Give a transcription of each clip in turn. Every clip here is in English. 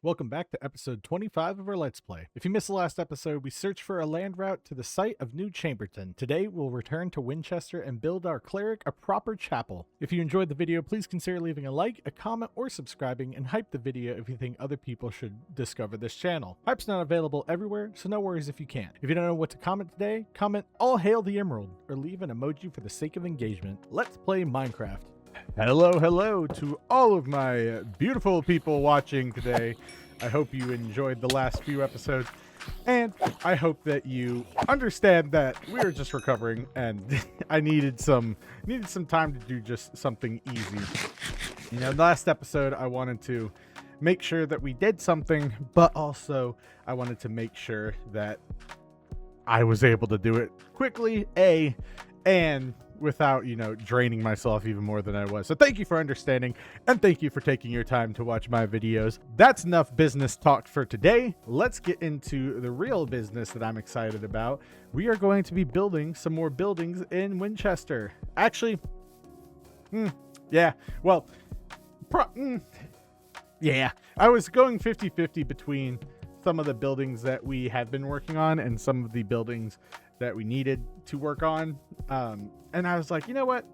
Welcome back to episode 25 of our Let's Play. If you missed the last episode, we searched for a land route to the site of New Chamberton. Today, we'll return to Winchester and build our Cleric a proper chapel. If you enjoyed the video, please consider leaving a like, a comment, or subscribing, and hype the video if you think other people should discover this channel. Hype's not available everywhere, so no worries if you can't. If you don't know what to comment today, comment "All Hail the Emerald," or leave an emoji for the sake of engagement. Let's play Minecraft. Hello to all of my beautiful people watching today. I hope you enjoyed the last few episodes, and I hope that you understand that we are just recovering, and I needed some time to do just something easy. You know, last episode I wanted to make sure that we did something, but also I wanted to make sure that I was able to do it quickly, and without, draining myself even more than I was. So thank you for understanding, and thank you for taking your time to watch my videos. That's enough business talk for today. Let's get into the real business that I'm excited about. We are going to be building some more buildings in Winchester. Actually, yeah, well, yeah, I was going 50-50 between some of the buildings that we have been working on and some of the buildings that we needed to work on. And I was like, you know what?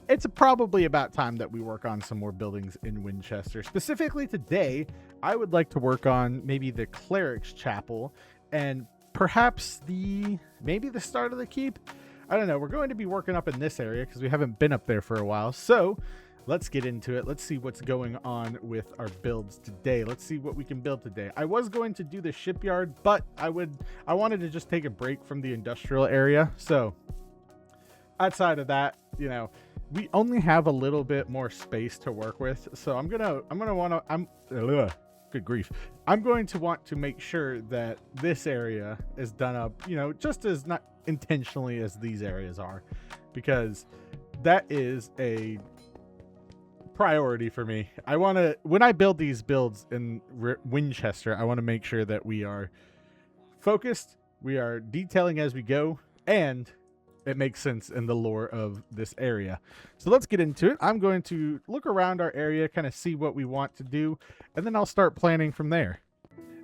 It's probably about time that we work on some more buildings in Winchester. Specifically today, I would like to work on maybe the Cleric's Chapel and perhaps maybe the start of the keep. I don't know. We're going to be working up in this area because we haven't been up there for a while. So let's get into it. Let's see what's going on with our builds today. Let's see what we can build today. I was going to do the shipyard, but I wanted to just take a break from the industrial area. So outside of that, we only have a little bit more space to work with. So I'm good grief. I'm going to want to make sure that this area is done up, just as not intentionally as these areas are, because that is a priority for me. When I build these builds in Winchester, I want to make sure that we are focused, we are detailing as we go, and it makes sense in the lore of this area. So let's get into it. I'm going to look around our area, kind of see what we want to do, and then I'll start planning from there.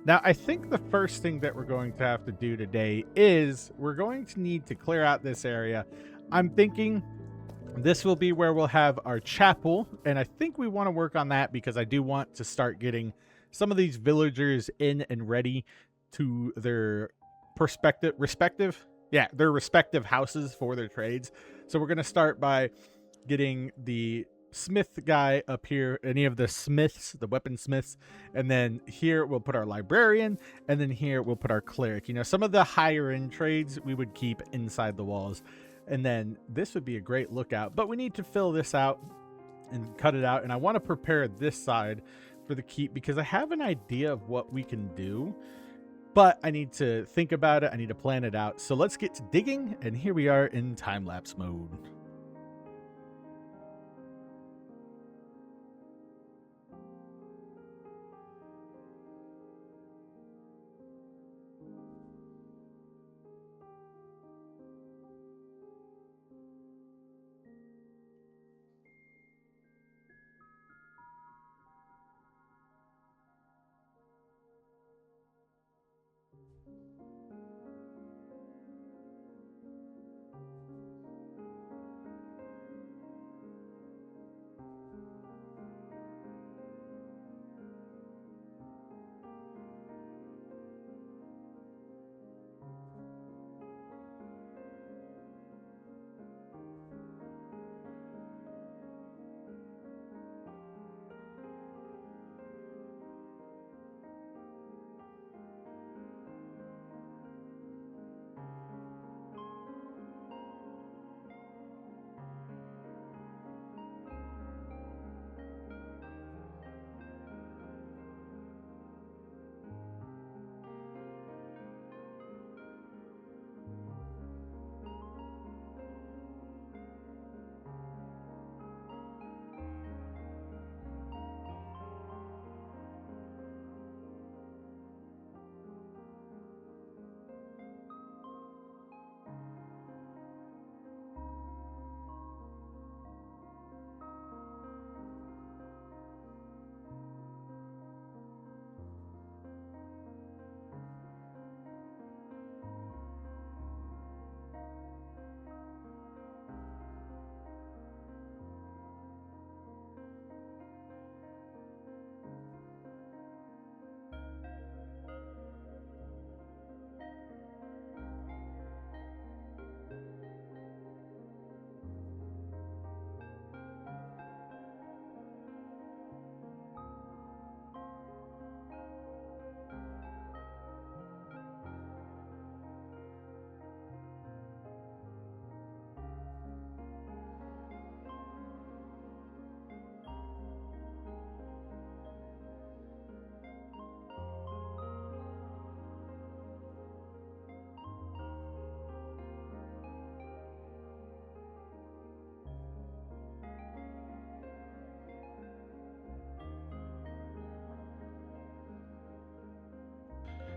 Now, I think the first thing that we're going to have to do today is we're going to need to clear out this area. I'm thinking this will be where we'll have our chapel, and I think we want to work on that because I do want to start getting some of these villagers in and ready to their respective houses for their trades. So we're going to start by getting the smith guy up here, any of the smiths, the weaponsmiths, and then here we'll put our librarian, and then here we'll put our cleric. Some of the higher end trades we would keep inside the walls. And then this would be a great lookout, but we need to fill this out and cut it out. And I want to prepare this side for the keep because I have an idea of what we can do, but I need to think about it. I need to plan it out. So let's get to digging. And here we are in time-lapse mode.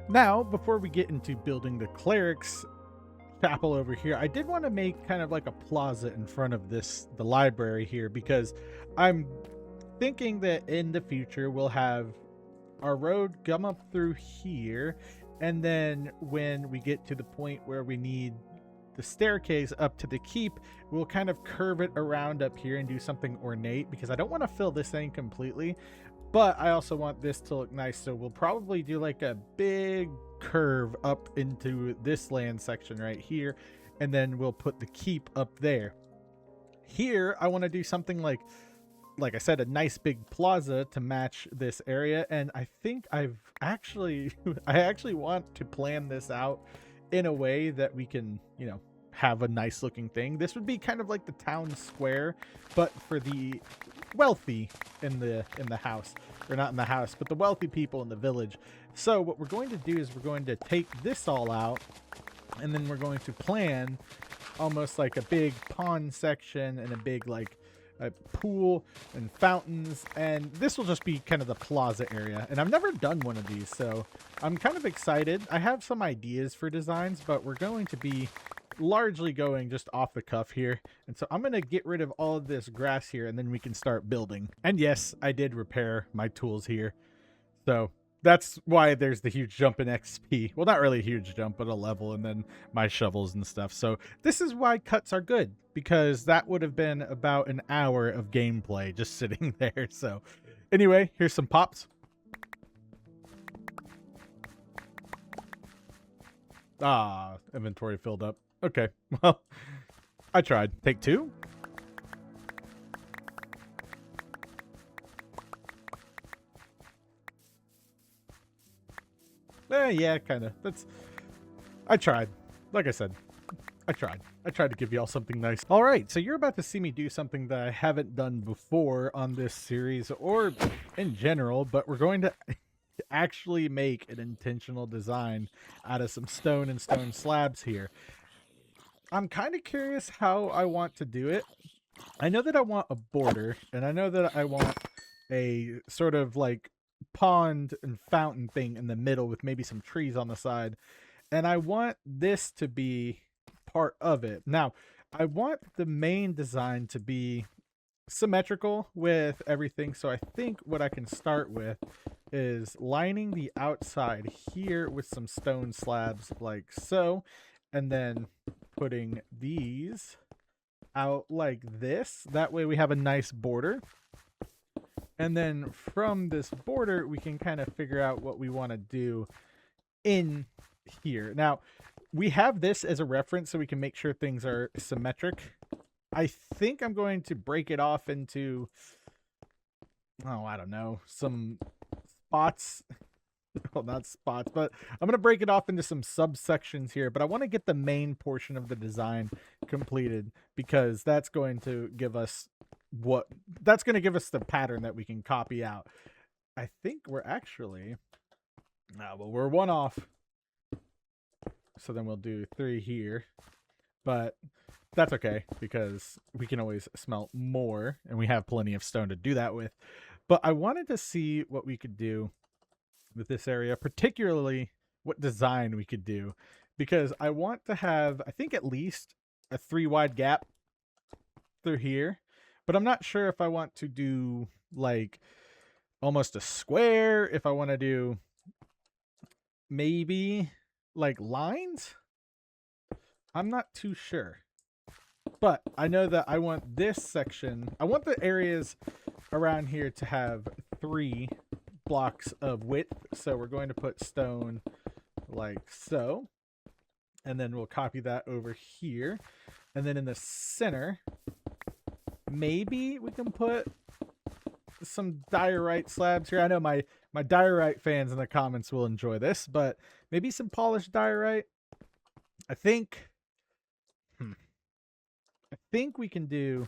Now, before we get into building the Cleric's chapel over here, I did want to make kind of like a plaza in front of the library here, because I'm thinking that in the future we'll have our road come up through here, and then when we get to the point where we need the staircase up to the keep, we'll kind of curve it around up here and do something ornate, because I don't want to fill this in completely, but I also want this to look nice. So we'll probably do like a big curve up into this land section right here, and then we'll put the keep up there. Here I want to do something like I said, a nice big plaza to match this area. And I think I actually want to plan this out in a way that we can, you know, have a nice looking thing. This would be kind of like the town square, but for the wealthy in the house, or not in the house, but the wealthy people in the village. So what we're going to do is we're going to take this all out, and then we're going to plan almost like a big pond section and a big like a pool and fountains, and this will just be kind of the plaza area. And I've never done one of these, so I'm kind of excited. I have some ideas for designs, but we're going to be largely going just off the cuff here. And so I'm going to get rid of all of this grass here, and then we can start building. And yes, I did repair my tools here, so that's why there's the huge jump in XP. Well, not really a huge jump, but a level, and then my shovels and stuff. So this is why cuts are good, because that would have been about an hour of gameplay just sitting there. So anyway, here's some pops. Ah, inventory filled up. Okay, well, I tried. Take two. Yeah, kind of. I tried. Like I said, I tried to give y'all something nice. All right, so you're about to see me do something that I haven't done before on this series, or in general, but we're going to actually make an intentional design out of some stone and stone slabs here. I'm kind of curious how I want to do it. I know that I want a border, and I know that I want a sort of like pond and fountain thing in the middle with maybe some trees on the side, and I want this to be part of it. Now I want the main design to be symmetrical with everything, so I think what I can start with is lining the outside here with some stone slabs like so, and then putting these out like this. That way we have a nice border. And then from this border, we can kind of figure out what we want to do in here. Now, we have this as a reference so we can make sure things are symmetric. I think I'm going to break it off into, oh, I don't know, some spots. Well, not spots, but I'm going to break it off into some subsections here. But I want to get the main portion of the design completed, because that's going to give us the pattern that we can copy out. I think we're actually, well, we're one off, so then we'll do 3 here, but that's okay because we can always smelt more, and we have plenty of stone to do that with. But I wanted to see what we could do with this area, particularly what design we could do, because I want to have, I think, at least a 3 wide gap through here. But I'm not sure if I want to do like almost a square, if I want to do maybe like lines. I'm not too sure. But I know that I want this section, I want the areas around here to have 3 blocks of width. So we're going to put stone like so. And then we'll copy that over here. And then in the center, maybe we can put some diorite slabs here. I know my diorite fans in the comments will enjoy this, but maybe some polished diorite. I think we can do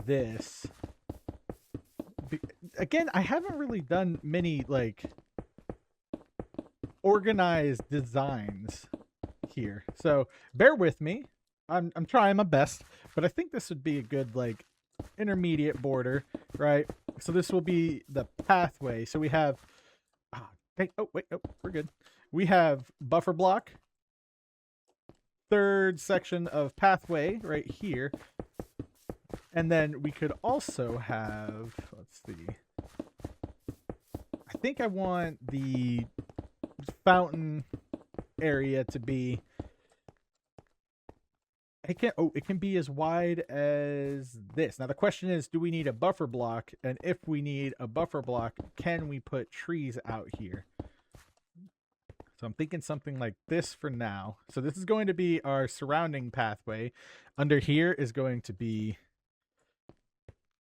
this. Again, I haven't really done many like organized designs here, so bear with me. I'm trying my best, but I think this would be a good like intermediate border, right? So this will be the pathway. So we have, Hey, oh, wait, oh, we're good. We have buffer block, third section of pathway right here. And then we could also have, let's see. I think I want the fountain area to be, it can be as wide as this. Now the question is, do we need a buffer block? And if we need a buffer block, can we put trees out here? So I'm thinking something like this for now. So this is going to be our surrounding pathway. Under here is going to be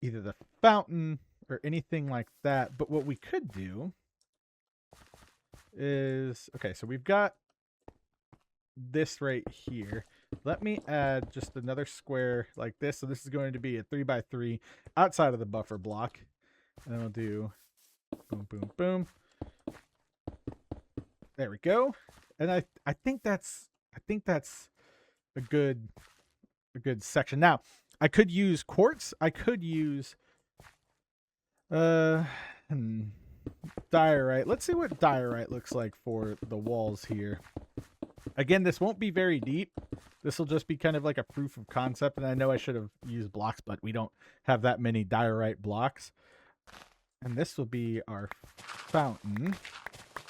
either the fountain or anything like that. But what we could do is, okay, so we've got this right here. Let me add just another square like this. So this is going to be a 3x3 outside of the buffer block. And then we'll do boom, boom, boom. There we go. And I think that's a good section. Now, I could use quartz. I could use diorite. Let's see what diorite looks like for the walls here. Again, this won't be very deep. This will just be kind of like a proof of concept. And I know I should have used blocks, but we don't have that many diorite blocks. And this will be our fountain,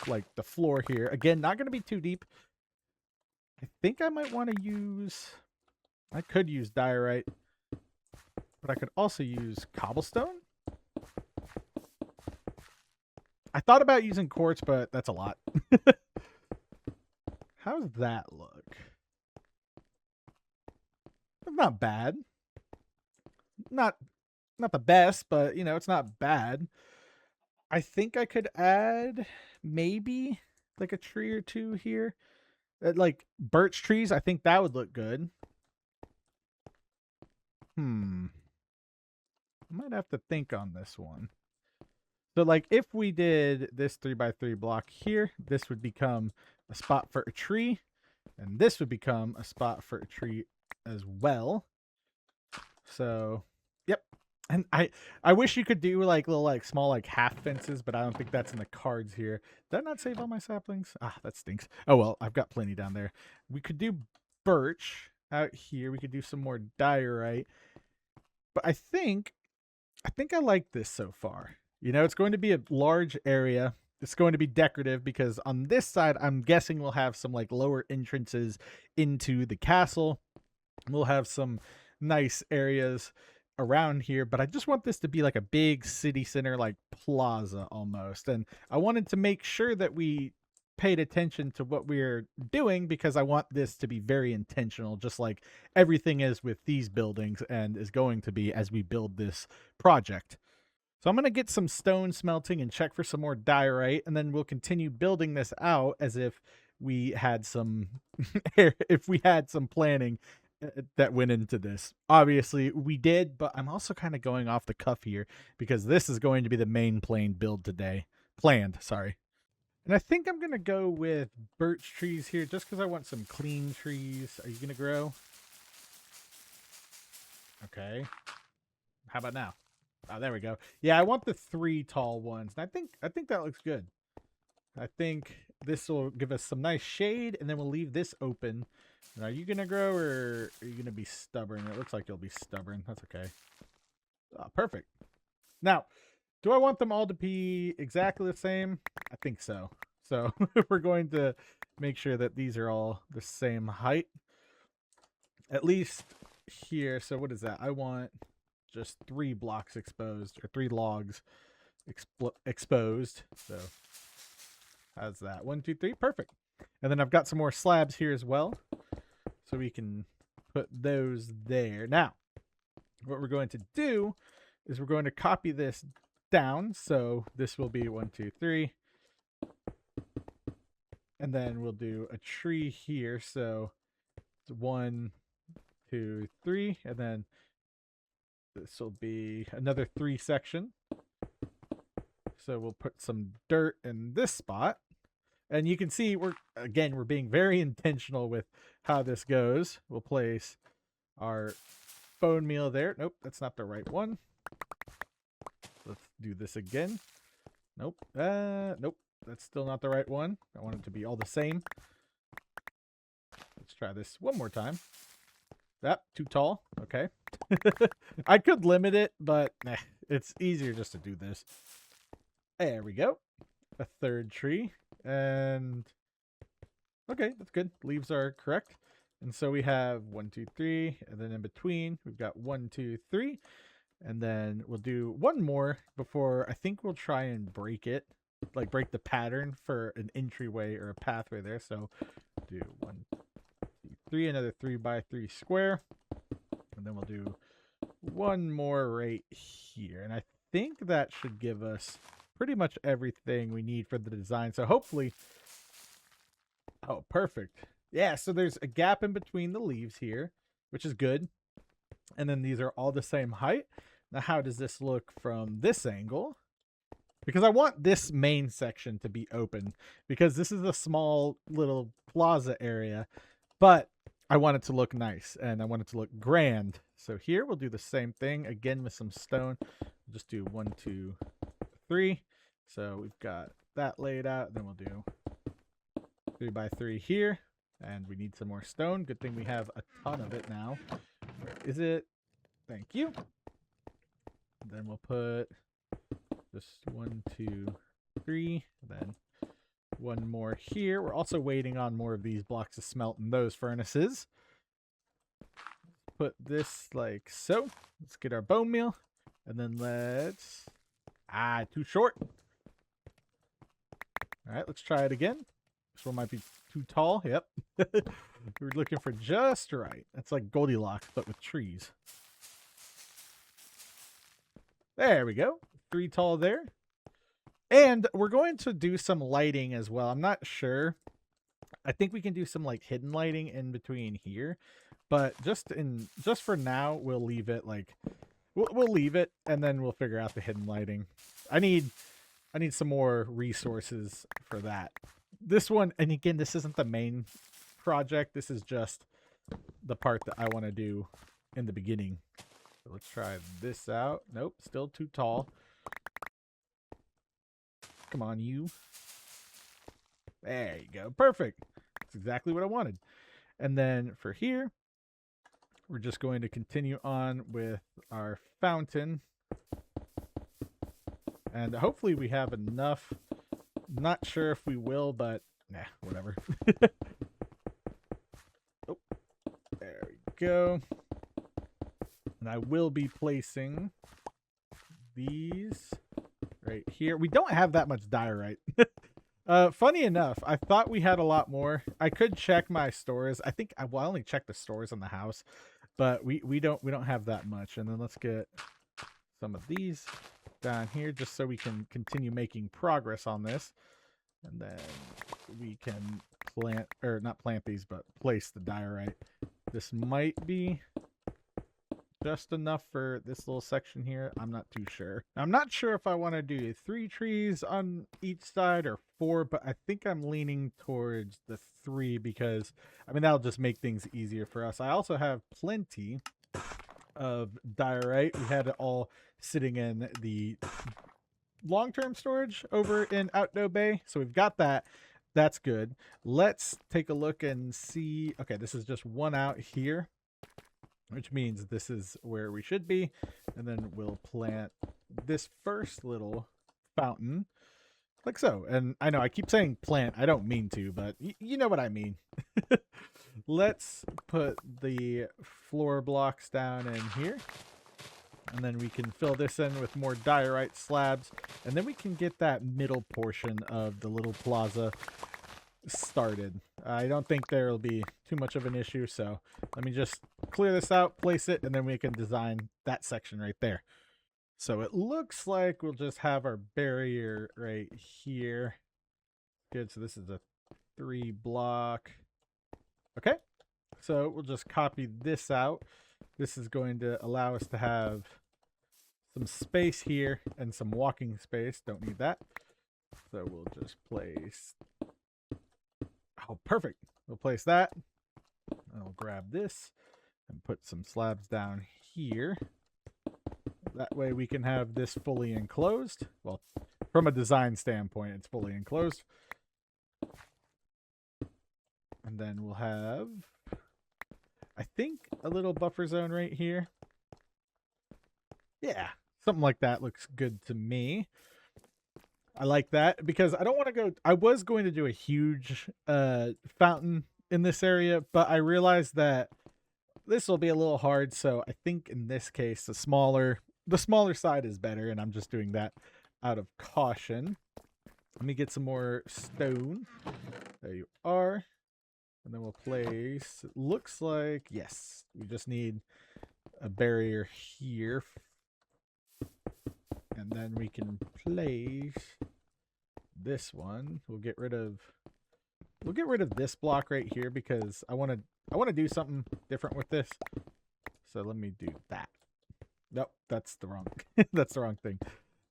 like the floor here. Again, not going to be too deep. I think I might want to use, I could use diorite, but I could also use cobblestone. I thought about using quartz, but that's a lot. How does that look? Not bad. Not the best, but you know, it's not bad. I think I could add maybe like a tree or two here. Like birch trees, I think that would look good. I might have to think on this one. So like if we did this 3x3 block here, this would become a spot for a tree. And this would become a spot for a tree as well. So, yep. And I wish you could do like little like small like half fences, but I don't think that's in the cards here. Did I not save all my saplings? Ah, that stinks. Oh well, I've got plenty down there. We could do birch out here. We could do some more diorite. But I think I like this so far. You know, it's going to be a large area. It's going to be decorative because on this side, I'm guessing we'll have some like lower entrances into the castle. We'll have some nice areas around here, but I just want this to be like a big city center, like plaza almost. And I wanted to make sure that we paid attention to what we're doing because I want this to be very intentional, just like everything is with these buildings and is going to be as we build this project. So I'm going to get some stone smelting and check for some more diorite, and then we'll continue building this out as if we had some if we had some planning that went into this. Obviously we did, but I'm also kind of going off the cuff here because this is going to be the main build today. Sorry. And I think I'm going to go with birch trees here just because I want some clean trees. Are you going to grow? Okay. How about now? Oh, there we go. Yeah, I want the 3 tall ones. And I think that looks good. I think this will give us some nice shade, and then we'll leave this open. And are you going to grow, or are you going to be stubborn? It looks like you'll be stubborn. That's okay. Oh, perfect. Now, do I want them all to be exactly the same? I think so. So we're going to make sure that these are all the same height. At least here. So what is that? I want just 3 blocks exposed, or 3 logs exposed. So how's that? 1, 2, 3. Perfect. And then I've got some more slabs here as well. So we can put those there. Now, what we're going to do is we're going to copy this down. So this will be 1, 2, 3. And then we'll do a tree here. So it's 1, 2, 3. And then this will be another 3 section. So we'll put some dirt in this spot. And you can see we're being very intentional with how this goes. We'll place our bone meal there. Nope, that's not the right one. Let's do this again. Nope. Nope. that's still not the right one. I want it to be all the same. Let's try this one more time. That too tall. Okay. I could limit it, but it's easier just to do this. There we go. A third tree. And okay, that's good. Leaves are correct. And so we have 1, 2, 3, and then in between we've got 1, 2, 3. And then we'll do one more before I think we'll try and break it, like break the pattern for an entryway or a pathway there. So do 1, 2, 3, another 3 by 3 square. And then we'll do one more right here. And I think that should give us pretty much everything we need for the design. So hopefully, oh, perfect. Yeah, so there's a gap in between the leaves here, which is good. And then these are all the same height. Now, how does this look from this angle? Because I want this main section to be open, because this is a small little plaza area, but I want it to look nice and I want it to look grand. So here we'll do the same thing again with some stone. We'll just do 1, 2, 3. So we've got that laid out. Then we'll do 3 by 3 here. And we need some more stone. Good thing we have a ton of it now. Where is it? Thank you. And then we'll put just 1, 2, 3. Then one more here. We're also waiting on more of these blocks to smelt in those furnaces. Put this like so. Let's get our bone meal. And then let's... too short. All right, let's try it again. This one might be too tall. Yep. We're looking for just right. That's like Goldilocks, but with trees. There we go. 3 tall there. And we're going to do some lighting as well. I'm not sure. I think we can do some like hidden lighting in between here. But just for now, we'll leave it like... We'll leave it, and then we'll figure out the hidden lighting. I need some more resources for that. This one, and again, this isn't the main project. This is just the part that I want to do in the beginning. So let's try this out. Nope, still too tall. Come on, you. There you go. Perfect. That's exactly what I wanted. And then for here, we're just going to continue on with our fountain. And hopefully we have enough. Not sure if we will, but nah, whatever. Oh, there we go. And I will be placing these right here. We don't have that much diorite. Funny enough, I thought we had a lot more. I could check my stores. I think I only checked the stores in the house, but we don't have that much. And then let's get some of these down here just so we can continue making progress on this. And then we can plant, or not plant these, but place the diorite. This might be just enough for this little section here. I'm not too sure. I'm not sure if I want to do 3 trees on each side or 4, but I think I'm leaning towards the 3 because, I mean, that'll just make things easier for us. I also have plenty of diorite. We had it all sitting in the long-term storage over in Outdoor Bay, so we've got that. That's good. Let's take a look and see. Okay, this is just one out here, which means this is where we should be. And then we'll plant this first little fountain like so. And I know I keep saying plant. I don't mean to, but you know what I mean. Let's put the floor blocks down in here. And then we can fill this in with more diorite slabs. And then we can get that middle portion of the little plaza started. I don't think there will be too much of an issue. So let me just clear this out, place it, and then we can design that section right there. So it looks like we'll just have our barrier right here. Good. So this is a 3 block. Okay. So we'll just copy this out. This is going to allow us to have some space here and some walking space. Don't need that. So we'll just place... Oh, perfect. We'll place that. I'll grab this and put some slabs down here. That way we can have this fully enclosed. Well, from a design standpoint, it's fully enclosed. And then we'll have, I think, a little buffer zone right here. Yeah, something like that looks good to me. I like that because I don't want to go. I was going to do a huge fountain in this area, but I realized that this will be a little hard. So I think in this case, the smaller side is better, and I'm just doing that out of caution. Let me get some more stone. There you are. And then we'll place, it looks like, yes, we just need a barrier here. And then we can place this one. We'll get rid of this block right here because I want to do something different with this. So let me do that. Nope, that's the wrong that's the wrong thing.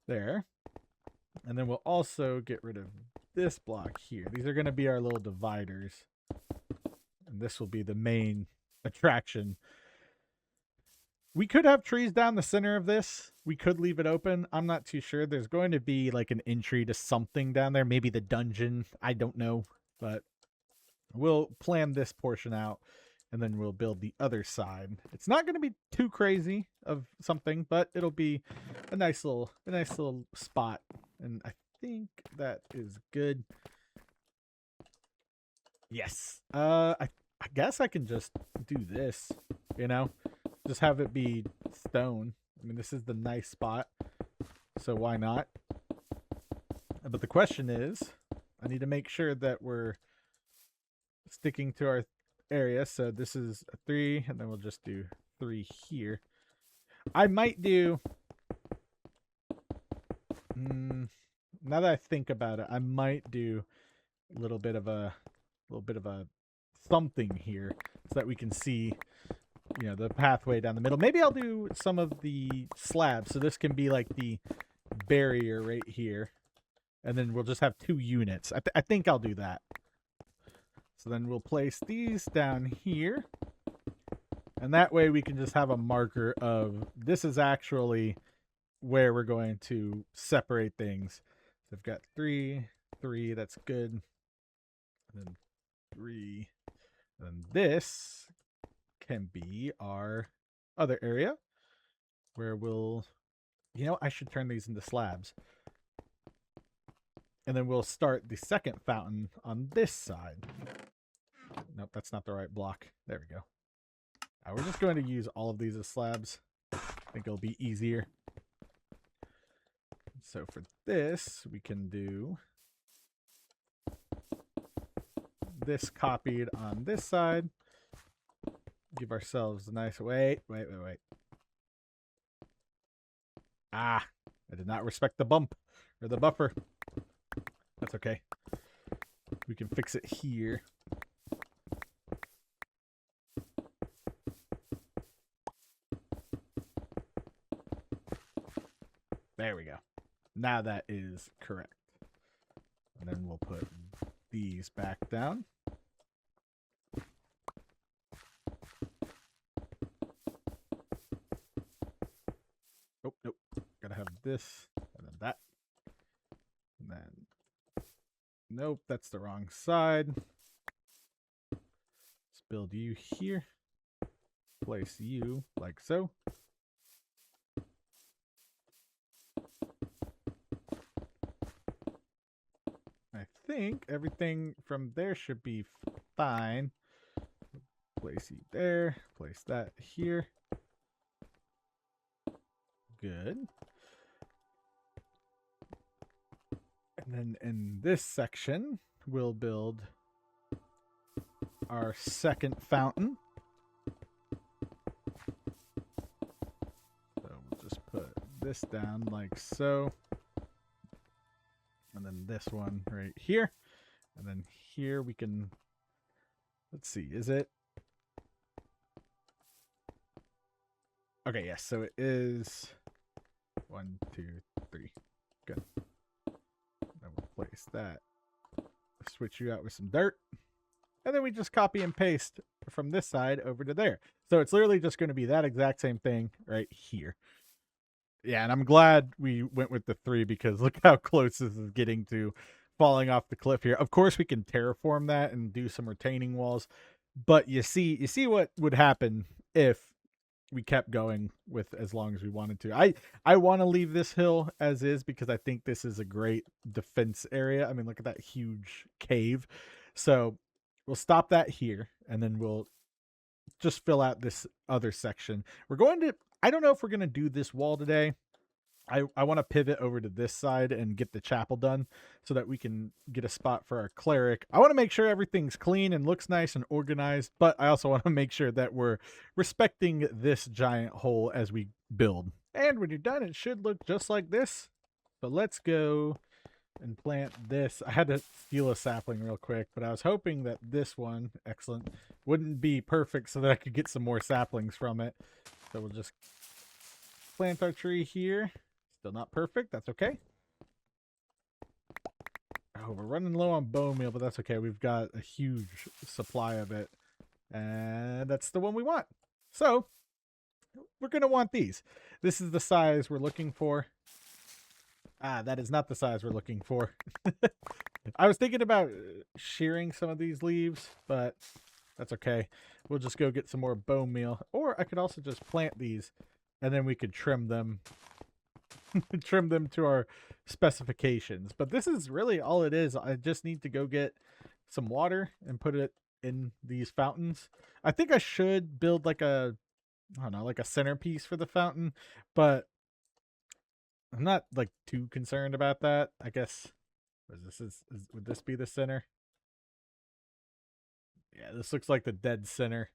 There. And then we'll also get rid of this block here. These are going to be our little dividers. And this will be the main attraction. We could have trees down the center of this. We could leave it open. I'm not too sure. There's going to be like an entry to something down there. Maybe the dungeon. I don't know. But we'll plan this portion out. And then we'll build the other side. It's not going to be too crazy of something. But it'll be a nice little spot. And I think that is good. Yes. I guess I can just do this, you know? Just have it be stone. I mean, this is the nice spot, so why not? But the question is, I need to make sure that we're sticking to our area. So this is a 3, and then we'll just do 3 here. I might do... now that I think about it, I might do a little bit of a something here so that we can see, you know, the pathway down the middle. Maybe I'll do some of the slabs so this can be like the barrier right here, and then we'll just have 2 units. I think I'll do that. So then we'll place these down here, and that way we can just have a marker of this is actually where we're going to separate things. So I've got 3, that's good, and then 3. And this can be our other area where we'll, you know, I should turn these into slabs. And then we'll start the second fountain on this side. Nope, that's not the right block. There we go. We're just going to use all of these as slabs. I think it'll be easier. So for this, we can do this copied on this side. Give ourselves a nice... Wait. Ah, I did not respect the bump or the buffer. That's okay. We can fix it here. There we go. Now that is correct. And then we'll put these back down. Nope. Gotta have this, and then that. And then, nope, that's the wrong side. Let's build you here. Place you like so. I think everything from there should be fine. Place you there. Place that here. Good. And then in this section, we'll build our second fountain. So we'll just put this down like so. And then this one right here. And then here we can, let's see, is it? Okay, yes, so it is 1, 2, 3. Good. Then we'll place that. Switch you out with some dirt. And then we just copy and paste from this side over to there. So it's literally just going to be that exact same thing right here. Yeah, and I'm glad we went with the 3 because look how close this is getting to falling off the cliff here. Of course, we can terraform that and do some retaining walls, but you see what would happen if we kept going with as long as we wanted to. I want to leave this hill as is because I think this is a great defense area. I mean, look at that huge cave. So we'll stop that here, and then we'll just fill out this other section. We're going to, I don't know if we're going to do this wall today. I want to pivot over to this side and get the chapel done so that we can get a spot for our cleric. I want to make sure everything's clean and looks nice and organized, but I also want to make sure that we're respecting this giant hole as we build. And when you're done, it should look just like this. But let's go and plant this. I had to steal a sapling real quick, but I was hoping that this one, excellent, wouldn't be perfect so that I could get some more saplings from it. So we'll just plant our tree here. Still not perfect. That's okay. Oh, we're running low on bone meal, but that's okay. We've got a huge supply of it. And that's the one we want. So we're going to want these. This is the size we're looking for. Ah, that is not the size we're looking for. I was thinking about shearing some of these leaves, but that's okay. We'll just go get some more bone meal. Or I could also just plant these, and then we could trim them. Trim them to our specifications. But this is really all it is. I just need to go get some water and put it in these fountains. I think I should build like a, I don't know, like a centerpiece for the fountain, but I'm not like too concerned about that. I guess would this be the center? Yeah, this looks like the dead center.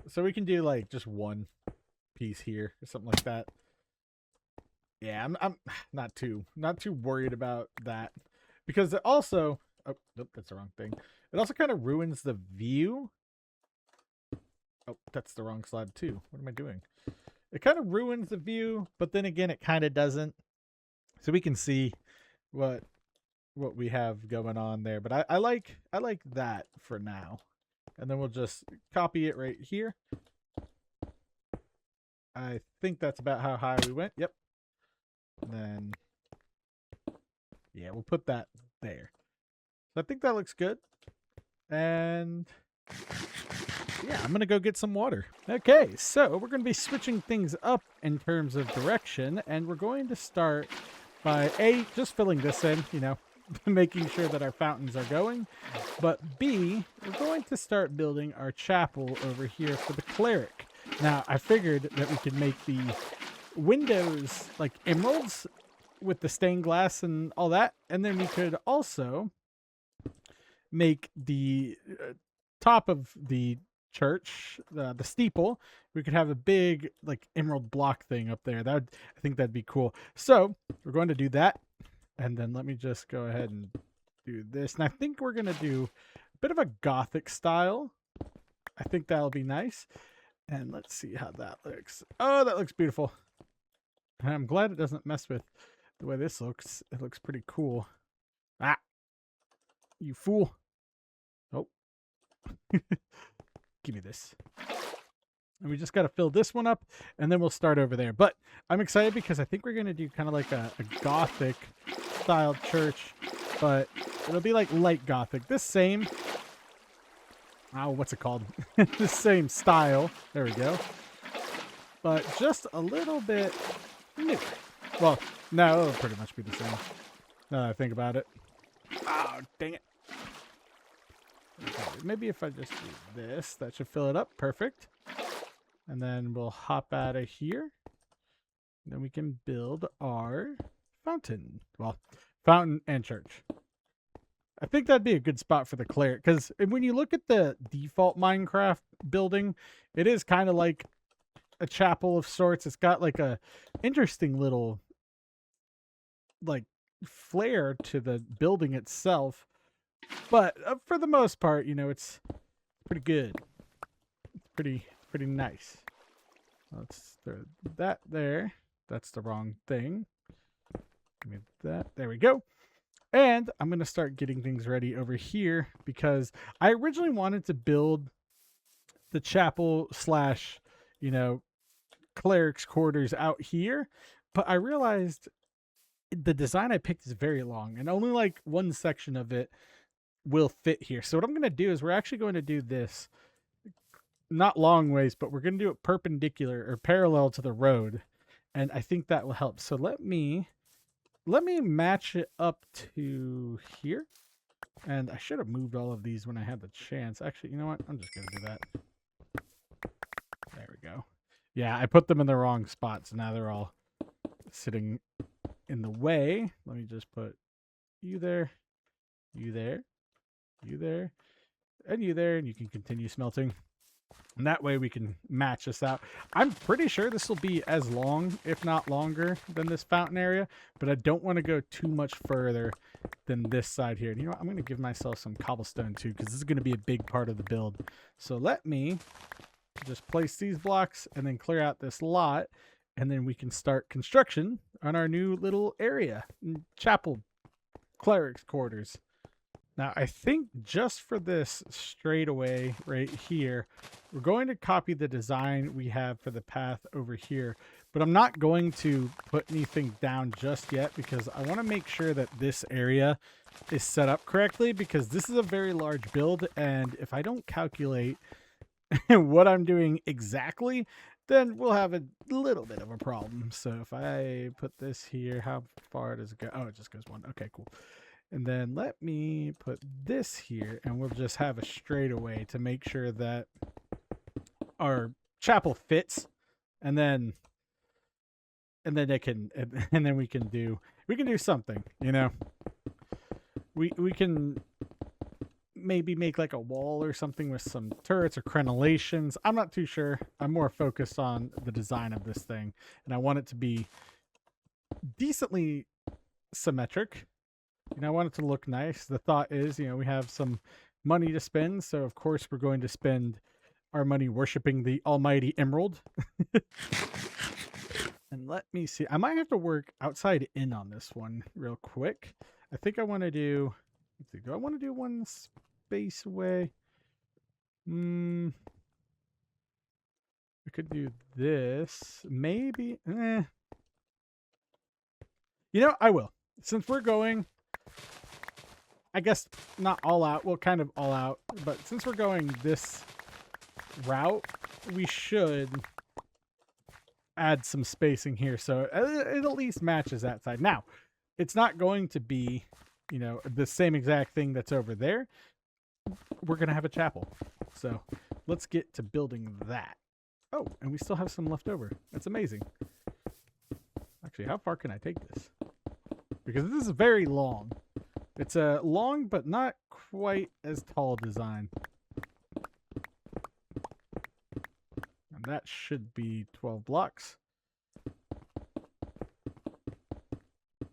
So we can do like just one piece here or something like that. Yeah, I'm not too worried about that because it also, oh nope, that's the wrong thing. It also kind of ruins the view. Oh, that's the wrong slide too. What am I doing? It kind of ruins the view, but then again, it kind of doesn't. So we can see what we have going on there. But I like that for now, and then we'll just copy it right here. I think that's about how high we went. Yep. And then, yeah, we'll put that there. So I think that looks good. And yeah, I'm going to go get some water. Okay, so we're going to be switching things up in terms of direction. And we're going to start by A, just filling this in, you know, making sure that our fountains are going. But B, we're going to start building our chapel over here for the cleric. Now, I figured that we could make the windows like emeralds with the stained glass and all that, and then we could also make the top of the church, the steeple, we could have a big like emerald block thing up there. I think that'd be cool. So we're going to do that, and then let me just go ahead and do this. And I think we're going to do a bit of a Gothic style. I think that'll be nice. And let's see how that looks. Oh, that looks beautiful. I'm glad it doesn't mess with the way this looks. It looks pretty cool. Ah, you fool. Oh. Give me this. And we just got to fill this one up, and then we'll start over there. But I'm excited because I think we're going to do kind of like a Gothic style church, but it'll be like light Gothic. This same, oh, what's it called? This same style. There we go. But just a little bit new. Well, no, it'll pretty much be the same. Now that I think about it. Oh, dang it. Okay, maybe if I just do this, that should fill it up. Perfect. And then we'll hop out of here. Then we can build our fountain. Well, fountain and church. I think that'd be a good spot for the cleric. Because when you look at the default Minecraft building, it is kind of like a chapel of sorts. It's got like a interesting little like flair to the building itself, but for the most part, you know, it's pretty good. It's pretty nice. Let's throw that there. That's the wrong thing. Give me that. There we go. And I'm going to start getting things ready over here because I originally wanted to build the chapel slash, you know, cleric's quarters out here, But I realized the design I picked is very long, and only like one section of it will fit here. So what I'm going to do is we're actually going to do this not long ways, but we're going to do it perpendicular or parallel to the road, and I think that will help. So let me match it up to here. And I should have moved all of these when I had the chance. Actually, you know what? I'm just going to do that. There we go. Yeah, I put them in the wrong spots. Now they're all sitting in the way. Let me just put you there, you there, you there, and you there, and you can continue smelting. And that way we can match this out. I'm pretty sure this will be as long, if not longer, than this fountain area, but I don't want to go too much further than this side here. And you know what? I'm going to give myself some cobblestone too, because this is going to be a big part of the build. So let me just place these blocks and then clear out this lot, and then we can start construction on our new little area, chapel, cleric's quarters. Now, I think just for this straightaway right here, we're going to copy the design we have for the path over here, but I'm not going to put anything down just yet because I want to make sure that this area is set up correctly, because this is a very large build, and if I don't calculate what I'm doing exactly, then we'll have a little bit of a problem. So if I put this here, how far does it go? Oh, it just goes one. Okay, cool. And then let me put this here, and we'll just have a straightaway to make sure that our chapel fits. And then it can, and then we can do something, you know. We can maybe make like a wall or something with some turrets or crenellations. I'm not too sure. I'm more focused on the design of this thing, and I want it to be decently symmetric. You know, I want it to look nice. The thought is, you know, we have some money to spend, so of course we're going to spend our money worshiping the almighty emerald. And let me see. I might have to work outside in on this one real quick. I think I want to do... Let's see. Do I want to do one space away? I could do this. Maybe. You know, I will. Since we're going... I guess not all out. Well, kind of all out. But since we're going this route, we should add some spacing here. So it at least matches that side. Now, it's not going to be, you know, the same exact thing that's over there. We're going to have a chapel. So let's get to building that. Oh, and we still have some left over. That's amazing. Actually, how far can I take this? Because this is very long. It's a long but not quite as tall design. And that should be 12 blocks.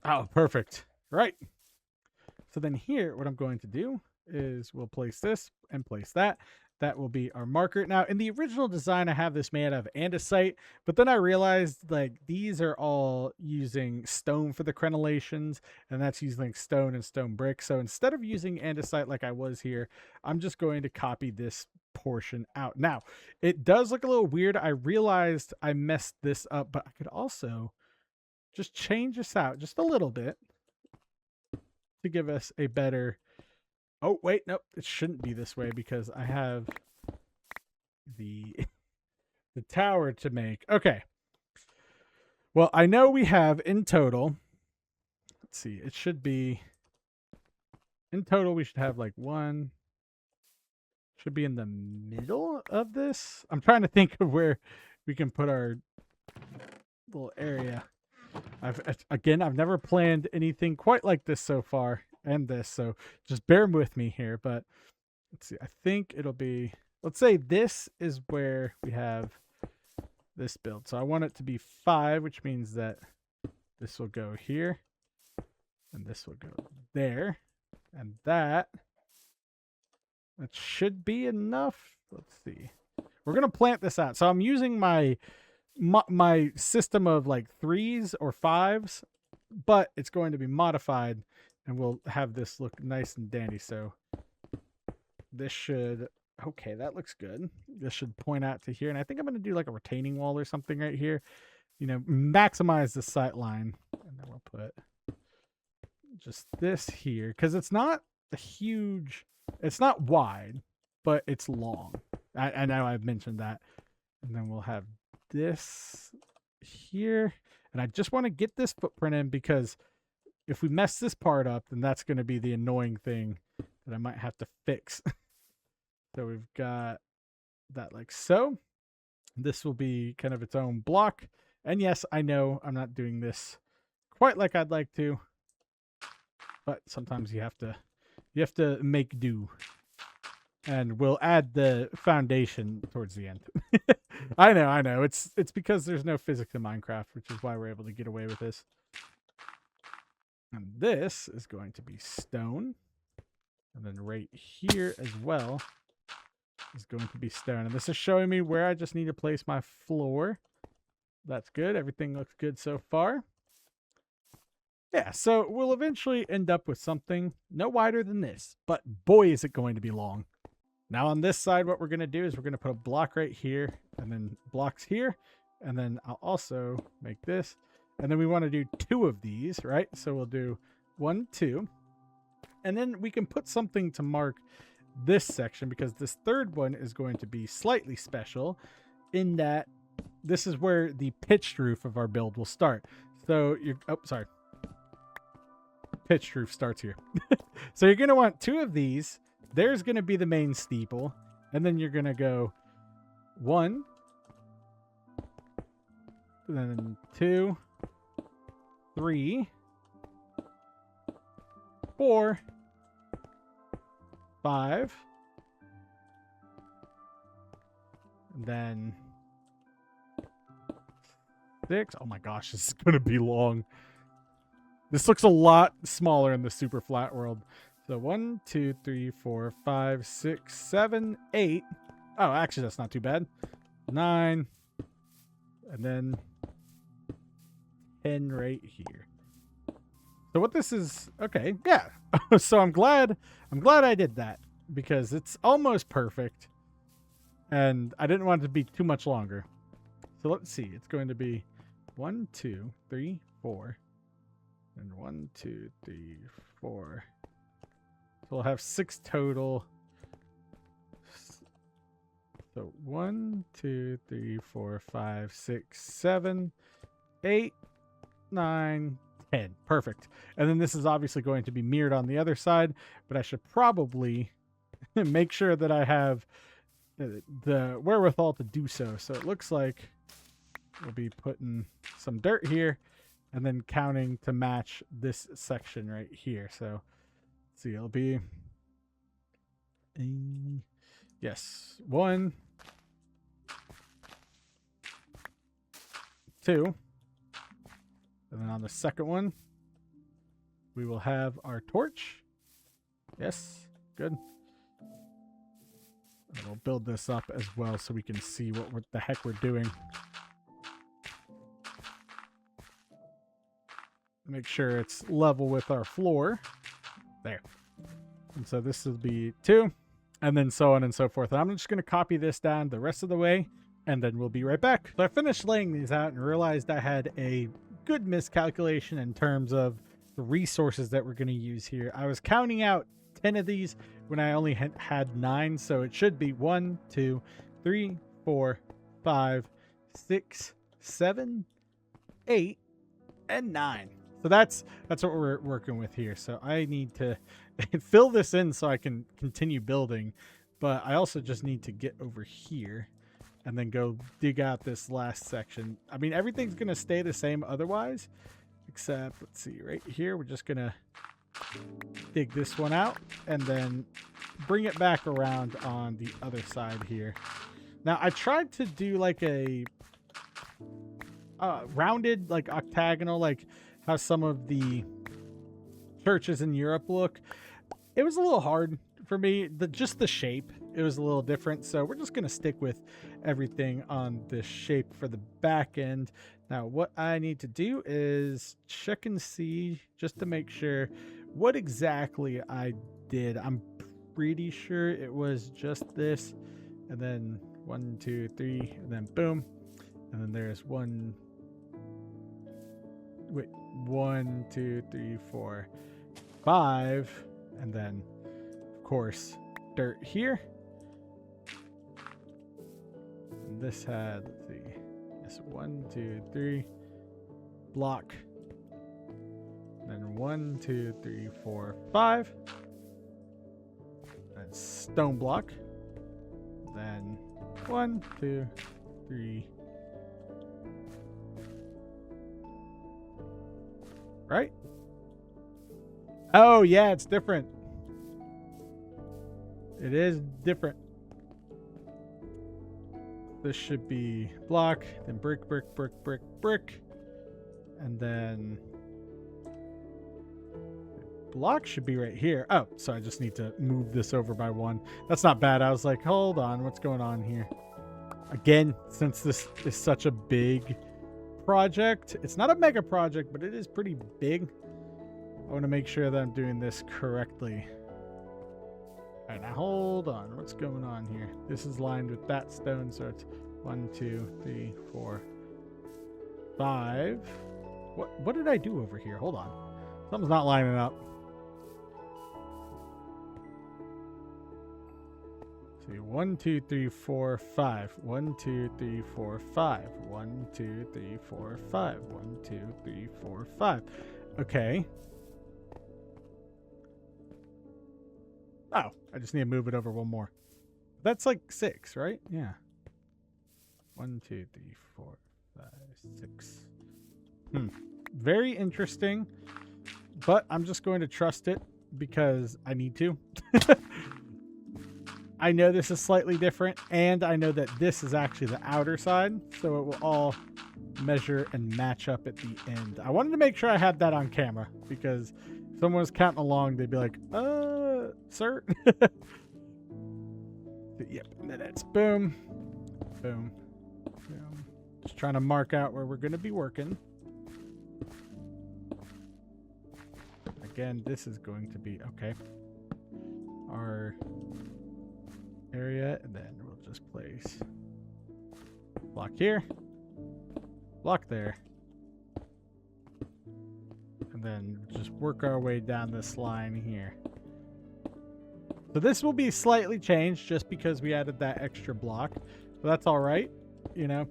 Oh, perfect. Right. So then here, what I'm going to do is we'll place this and place that. That will be our marker. Now, in the original design, I have this made out of andesite, but then I realized like these are all using stone for the crenellations, and that's using stone and stone brick. So instead of using andesite like I was here, I'm just going to copy this portion out. Now, it does look a little weird. I realized I messed this up, but I could also just change this out just a little bit to give us a better... Oh, wait, nope, it shouldn't be this way because I have the tower to make. Okay. Well, I know we have in total, let's see, it should be, in total we should have like one, should be in the middle of this. I'm trying to think of where we can put our little area. I've never planned anything quite like this so far. And this, so just bear with me here. But let's see, I think it'll be, let's say this is where we have this build. So I want it to be 5, which means that this will go here and this will go there, and that should be enough. Let's see, we're gonna plant this out. So I'm using my system of like 3s or 5s, but it's going to be modified. And we'll have this look nice and dandy. So this should... Okay, that looks good. This should point out to here. And I think I'm going to do like a retaining wall or something right here. you know, maximize the sight line. And then we'll put just this here because it's not a huge, it's not wide, but it's long. I know I've mentioned that. And then we'll have this here. And I just want to get this footprint in because if we mess this part up, then that's going to be the annoying thing that I might have to fix. So we've got that like so. This will be kind of its own block. And yes, I know I'm not doing this quite like I'd like to, but sometimes you have to make do. And we'll add the foundation towards the end. I know. It's because there's no physics in Minecraft, which is why we're able to get away with this. And this is going to be stone. And then right here as well is going to be stone. And this is showing me where I just need to place my floor. That's good. Everything looks good so far. Yeah, so we'll eventually end up with something no wider than this. But boy, is it going to be long. Now on this side, what we're going to do is we're going to put a block right here and then blocks here. And then I'll also make this. And then we want to do 2 of these, right? So we'll do 1, 2. And then we can put something to mark this section because this third one is going to be slightly special in that this is where the pitched roof of our build will start. So you're, oh, sorry. Pitched roof starts here. So you're going to want 2 of these. There's going to be the main steeple. And then you're going to go 1, and then 2, 3, 4, 5, and then 6. Oh my gosh, this is going to be long. This looks a lot smaller in the super flat world. So 1, 2, 3, 4, 5, 6, 7, 8. Oh, actually, that's not too bad. 9, and then 10 right here. So what this is, okay, yeah. So I'm glad I did that because it's almost perfect, and I didn't want it to be too much longer. So let's see. It's going to be 1, 2, 3, 4, and 1, 2, 3, 4. So we'll have 6 total. So 1, 2, 3, 4, 5, 6, 7, 8, 9, 10. Perfect. And then this is obviously going to be mirrored on the other side, but I should probably make sure that I have the wherewithal to do so. So it looks like we'll be putting some dirt here and then counting to match this section right here. So let's see, it'll be yes, 1, 2, and then on the second one we will have our torch. Yes, good. And we'll build this up as well so we can see what the heck we're doing. Make sure it's level with our floor. There. And so this will be 2, and then so on and so forth. And I'm just going to copy this down the rest of the way, and then we'll be right back. So I finished laying these out and realized I had a good miscalculation in terms of the resources that we're going to use here. I was counting out 10 of these when I only had 9, so it should be 1, 2, 3, 4, 5, 6, 7, 8, and 9. So that's what we're working with here. So I need to fill this in so I can continue building, but I also just need to get over here and then go dig out this last section. I mean, everything's going to stay the same otherwise, except, let's see, right here, we're just going to dig this one out and then bring it back around on the other side here. Now, I tried to do like a rounded, like octagonal, like how some of the churches in Europe look. It was a little hard for me. Just the shape, it was a little different. So we're just going to stick with everything on this shape for the back end. Now, what I need to do is check and see just to make sure what exactly I did. I'm pretty sure it was just this, and then 1, 2, 3, and then boom. And then there's 1, wait, 1, 2, 3, 4, 5, and then of course dirt here. And this had, let's see, yes, 1, 2, 3 block. Then 1, 2, 3, 4, 5. Then stone block. Then 1, 2, 3. Right? Oh, yeah, it's different. It is different. This should be block, then brick, brick, brick, brick, brick. And then block should be right here. Oh, so I just need to move this over by 1. That's not bad. I was like, hold on, what's going on here? Again, since this is such a big project, it's not a mega project, but it is pretty big. I want to make sure that I'm doing this correctly. All right, now hold on. What's going on here? This is lined with that stone, so it's 1, 2, 3, 4, 5. What did I do over here? Hold on. Something's not lining up. See, 1, 2, 3, 4, 5. 1, 2, 3, 4, 5. 1, 2, 3, 4, 5. 1, 2, 3, 4, 5. Okay. Oh, I just need to move it over 1 more. That's like 6, right? Yeah. 1, 2, 3, 4, 5, 6. Very interesting, but I'm just going to trust it because I need to. I know this is slightly different, and I know that this is actually the outer side, so it will all measure and match up at the end. I wanted to make sure I had that on camera, because if someone was counting along, they'd be like, sir? Yep, and then it's boom, boom, boom. Just trying to mark out where we're going to be working. Again, this is going to be, okay, our area, and then we'll just place block here, block there, and then just work our way down this line here. So this will be slightly changed just because we added that extra block, but that's all right. You know,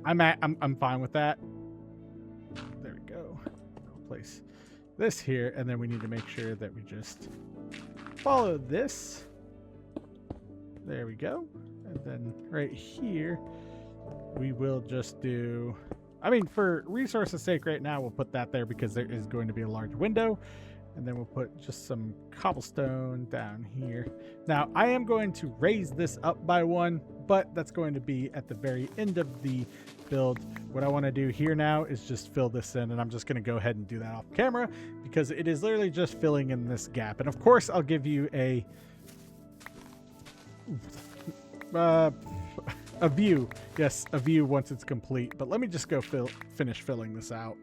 I'm fine with that. There we go. I'll place this here, and then we need to make sure that we just follow this. There we go. And then right here, we will just do, I mean, for resources sake right now, we'll put that there because there is going to be a large window. And then we'll put just some cobblestone down here. Now, I am going to raise this up by 1, but that's going to be at the very end of the build. What I want to do here now is just fill this in, and I'm just going to go ahead and do that off camera because it is literally just filling in this gap. And of course, I'll give you a view. Yes, a view once it's complete. But let me just go finish filling this out.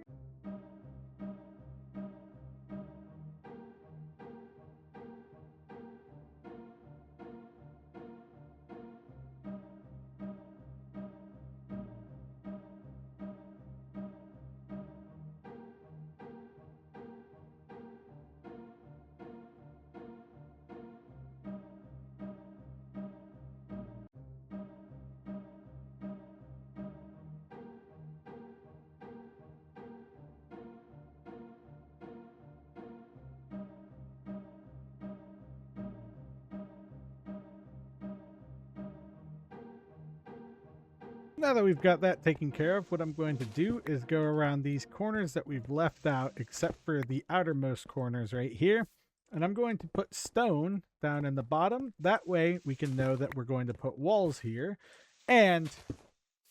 Now that we've got that taken care of, what I'm going to do is go around these corners that we've left out, except for the outermost corners right here. And I'm going to put stone down in the bottom. That way we can know that we're going to put walls here. And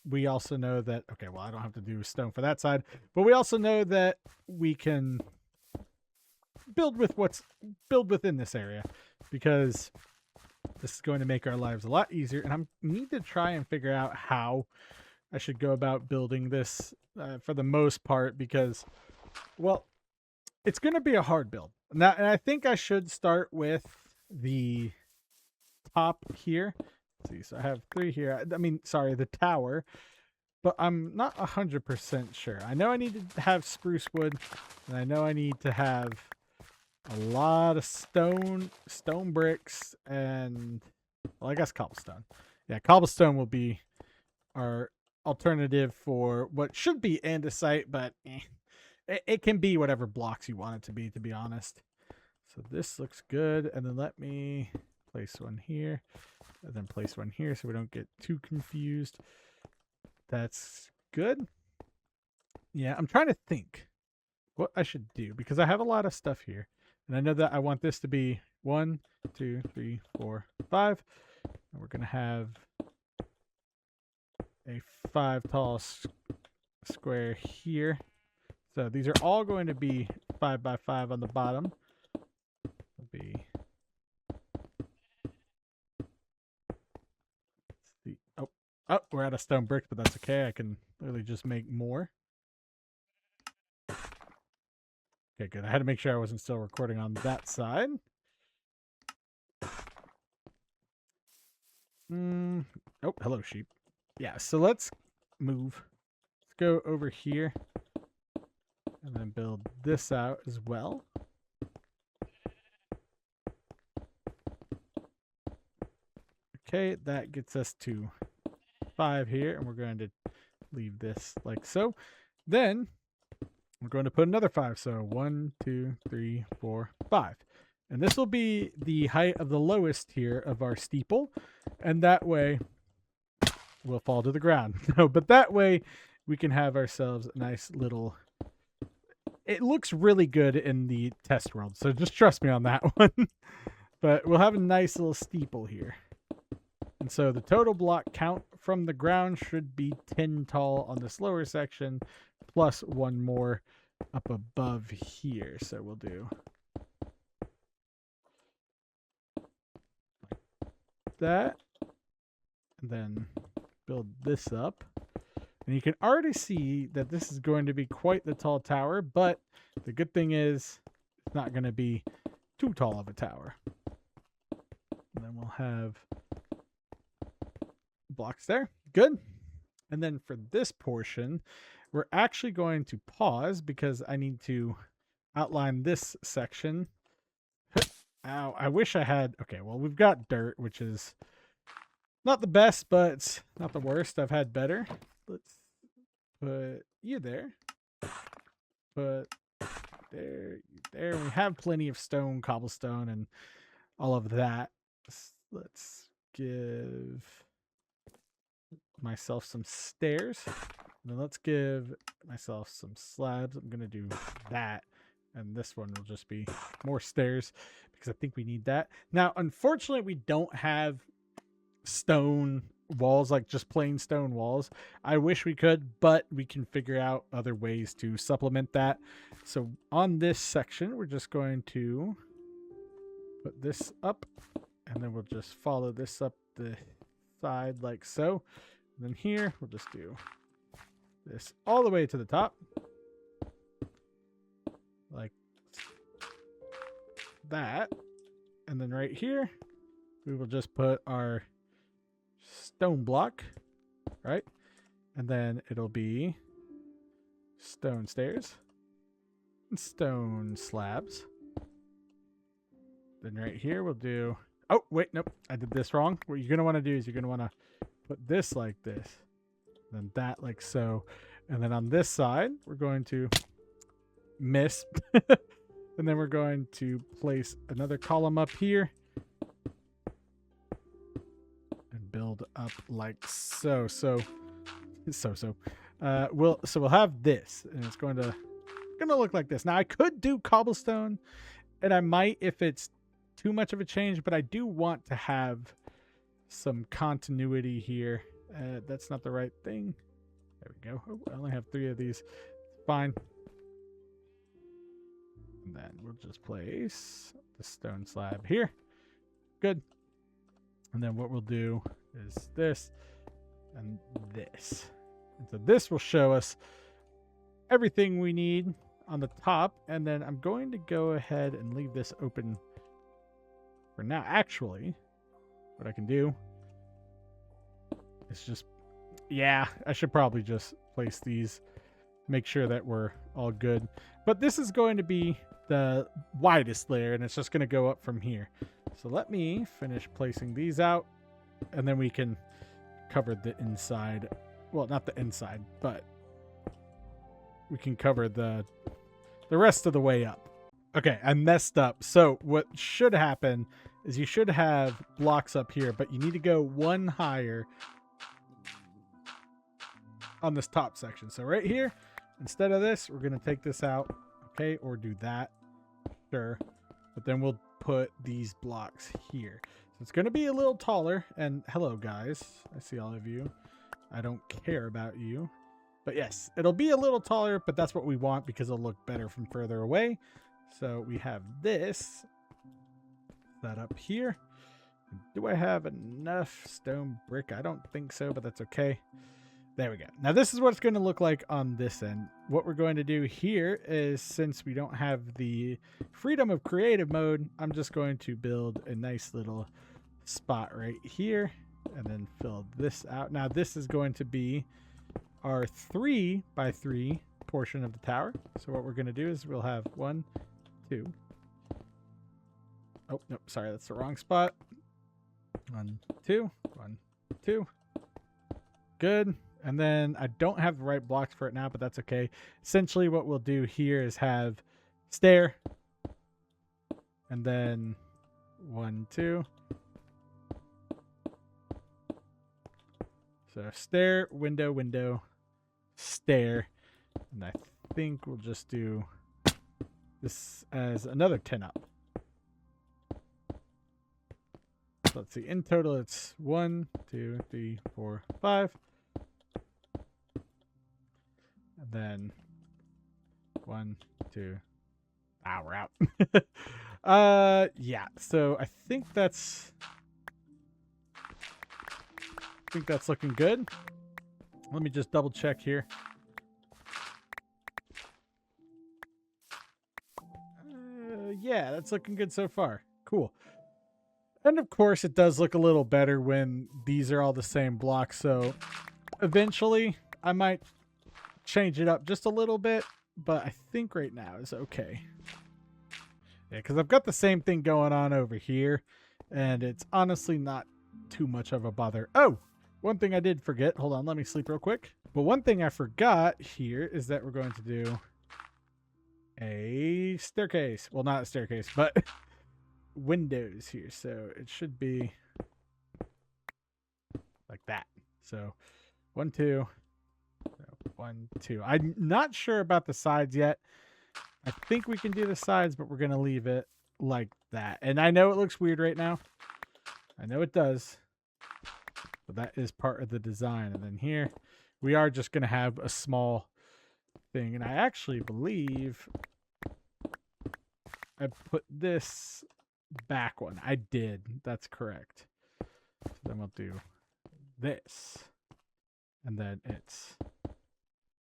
we also know that, okay, well, I don't have to do stone for that side, but we also know that we can build within this area, because this is going to make our lives a lot easier. And I need to try and figure out how I should go about building this for the most part, because, well, it's going to be a hard build. Now, and I think I should start with the top here. Let's see, so I have 3 here. I mean, sorry, the tower. but I'm not 100% sure. I know I need to have spruce wood, and I know I need to have a lot of stone bricks, and, well, I guess cobblestone. Yeah, cobblestone will be our alternative for what should be andesite, but it can be whatever blocks you want it to be honest. So this looks good, and then let me place one here, and then place one here so we don't get too confused. That's good. Yeah, I'm trying to think what I should do because I have a lot of stuff here. And I know that I want this to be 1, 2, 3, 4, 5. And we're going to have a 5 tall square here. So these are all going to be 5 by 5 on the bottom. It'll be, oh, we're out of stone bricks, but that's okay. I can literally just make more. Okay, good. I had to make sure I wasn't still recording on that side. Oh, hello, sheep. Yeah, so let's move. Let's go over here and then build this out as well. Okay, that gets us to 5 here, and we're going to leave this like so. Then we're going to put another 5. So 1, 2, 3, 4, 5. And this will be the height of the lowest tier of our steeple. And that way we'll fall to the ground. No, but that way we can have ourselves a nice little... It looks really good in the test world, so just trust me on that one. But we'll have a nice little steeple here. And so the total block count from the ground should be 10 tall on this lower section, plus 1 more up above here. So we'll do that, and then build this up. And you can already see that this is going to be quite the tall tower, but the good thing is it's not going to be too tall of a tower. And then we'll have blocks there. Good. And then for this portion, we're actually going to pause because I need to outline this section. Ow, I wish I had... Okay, well, we've got dirt, which is not the best, but it's not the worst. I've had better. Let's put you there. Put there, you there. We have plenty of stone, cobblestone, and all of that. Let's give myself some stairs. And then let's give myself some slabs. I'm going to do that. And this one will just be more stairs because I think we need that. Now, unfortunately, we don't have stone walls, like just plain stone walls. I wish we could, but we can figure out other ways to supplement that. So on this section, we're just going to put this up, and then we'll just follow this up the side like so. And then here, we'll just do this all the way to the top. Like that. And then right here, we will just put our stone block, right? And then it'll be stone stairs and stone slabs. Then right here, we'll do... Oh, wait, nope. I did this wrong. What you're going to want to do is you're going to want to put this like this. Then that like so. And then on this side, we're going to miss. And then we're going to place another column up here. And build up like so. We'll have this. And it's going to look like this. Now, I could do cobblestone. And I might if it's too much of a change. But I do want to have some continuity here. That's not the right thing. There we go. Oh, I only have 3 of these. Fine. And then we'll just place the stone slab here. Good. And then what we'll do is this and this. And so this will show us everything we need on the top. And then I'm going to go ahead and leave this open for now. Actually, what I can do is just Yeah, I should probably just place these, make sure that we're all good. But this is going to be the widest layer, and it's just going to go up from here. So let me finish placing these out, and then we can cover the inside. Well, not the inside, but we can cover the rest of the way up. Okay, I messed up. So what should happen is you should have blocks up here, but you need to go one higher on this top section. So right here, instead of this, we're going to take this out, okay, or do that, sure. But then we'll put these blocks here. So it's going to be a little taller. And hello, guys. I see all of you. I don't care about you. But yes, it'll be a little taller, but that's what we want because it'll look better from further away. So we have this, that up here. Do I have enough stone brick? I don't think so, but that's okay. There we go. Now this is what it's going to look like on this end. What we're going to do here is, since we don't have the freedom of creative mode, I'm just going to build a nice little spot right here and then fill this out. Now this is going to be our 3x3 portion of the tower. So what we're going to do is we'll have 1, 2. Oh, nope, sorry, that's the wrong spot. 1, 2, 1, 2. Good. And then I don't have the right blocks for it now, but that's okay. Essentially what we'll do here is have stair. And then 1, 2. So stair, window, window, stair. And I think we'll just do this as another 10 up. So let's see. In total, it's 1, 2, 3, 4, 5. And then 1, 2. Ah, we're out. Yeah. So I think that's looking good. Let me just double check here. Yeah, that's looking good so far. Cool. And of course, it does look a little better when these are all the same blocks. So eventually, I might change it up just a little bit, but I think right now is okay. Yeah, because I've got the same thing going on over here, and it's honestly not too much of a bother. Oh, one thing I did forget. Hold on, let me sleep real quick. But one thing I forgot here is that we're going to do a staircase. Well, not a staircase, but windows here. So it should be like that. So 1, 2. 1, 2. I'm not sure about the sides yet. I think we can do the sides, but we're going to leave it like that. And I know it looks weird right now. I know it does. But that is part of the design. And then here, we are just going to have a small thing. And I actually believe I put this back one. I did. That's correct. So then we'll do this. And then it's...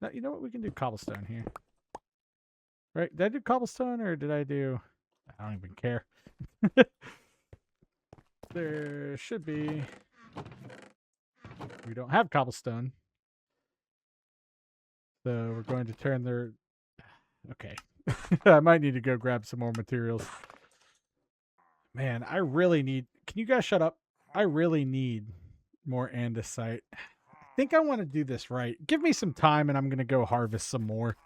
Now, you know what? We can do cobblestone here. Right? Did I do cobblestone or did I do... I don't even care. There should be... We don't have cobblestone. So we're going to turn their... Okay. I might need to go grab some more materials. Man, I really need... Can you guys shut up? I really need more andesite. I think I want to do this right. Give me some time and I'm going to go harvest some more.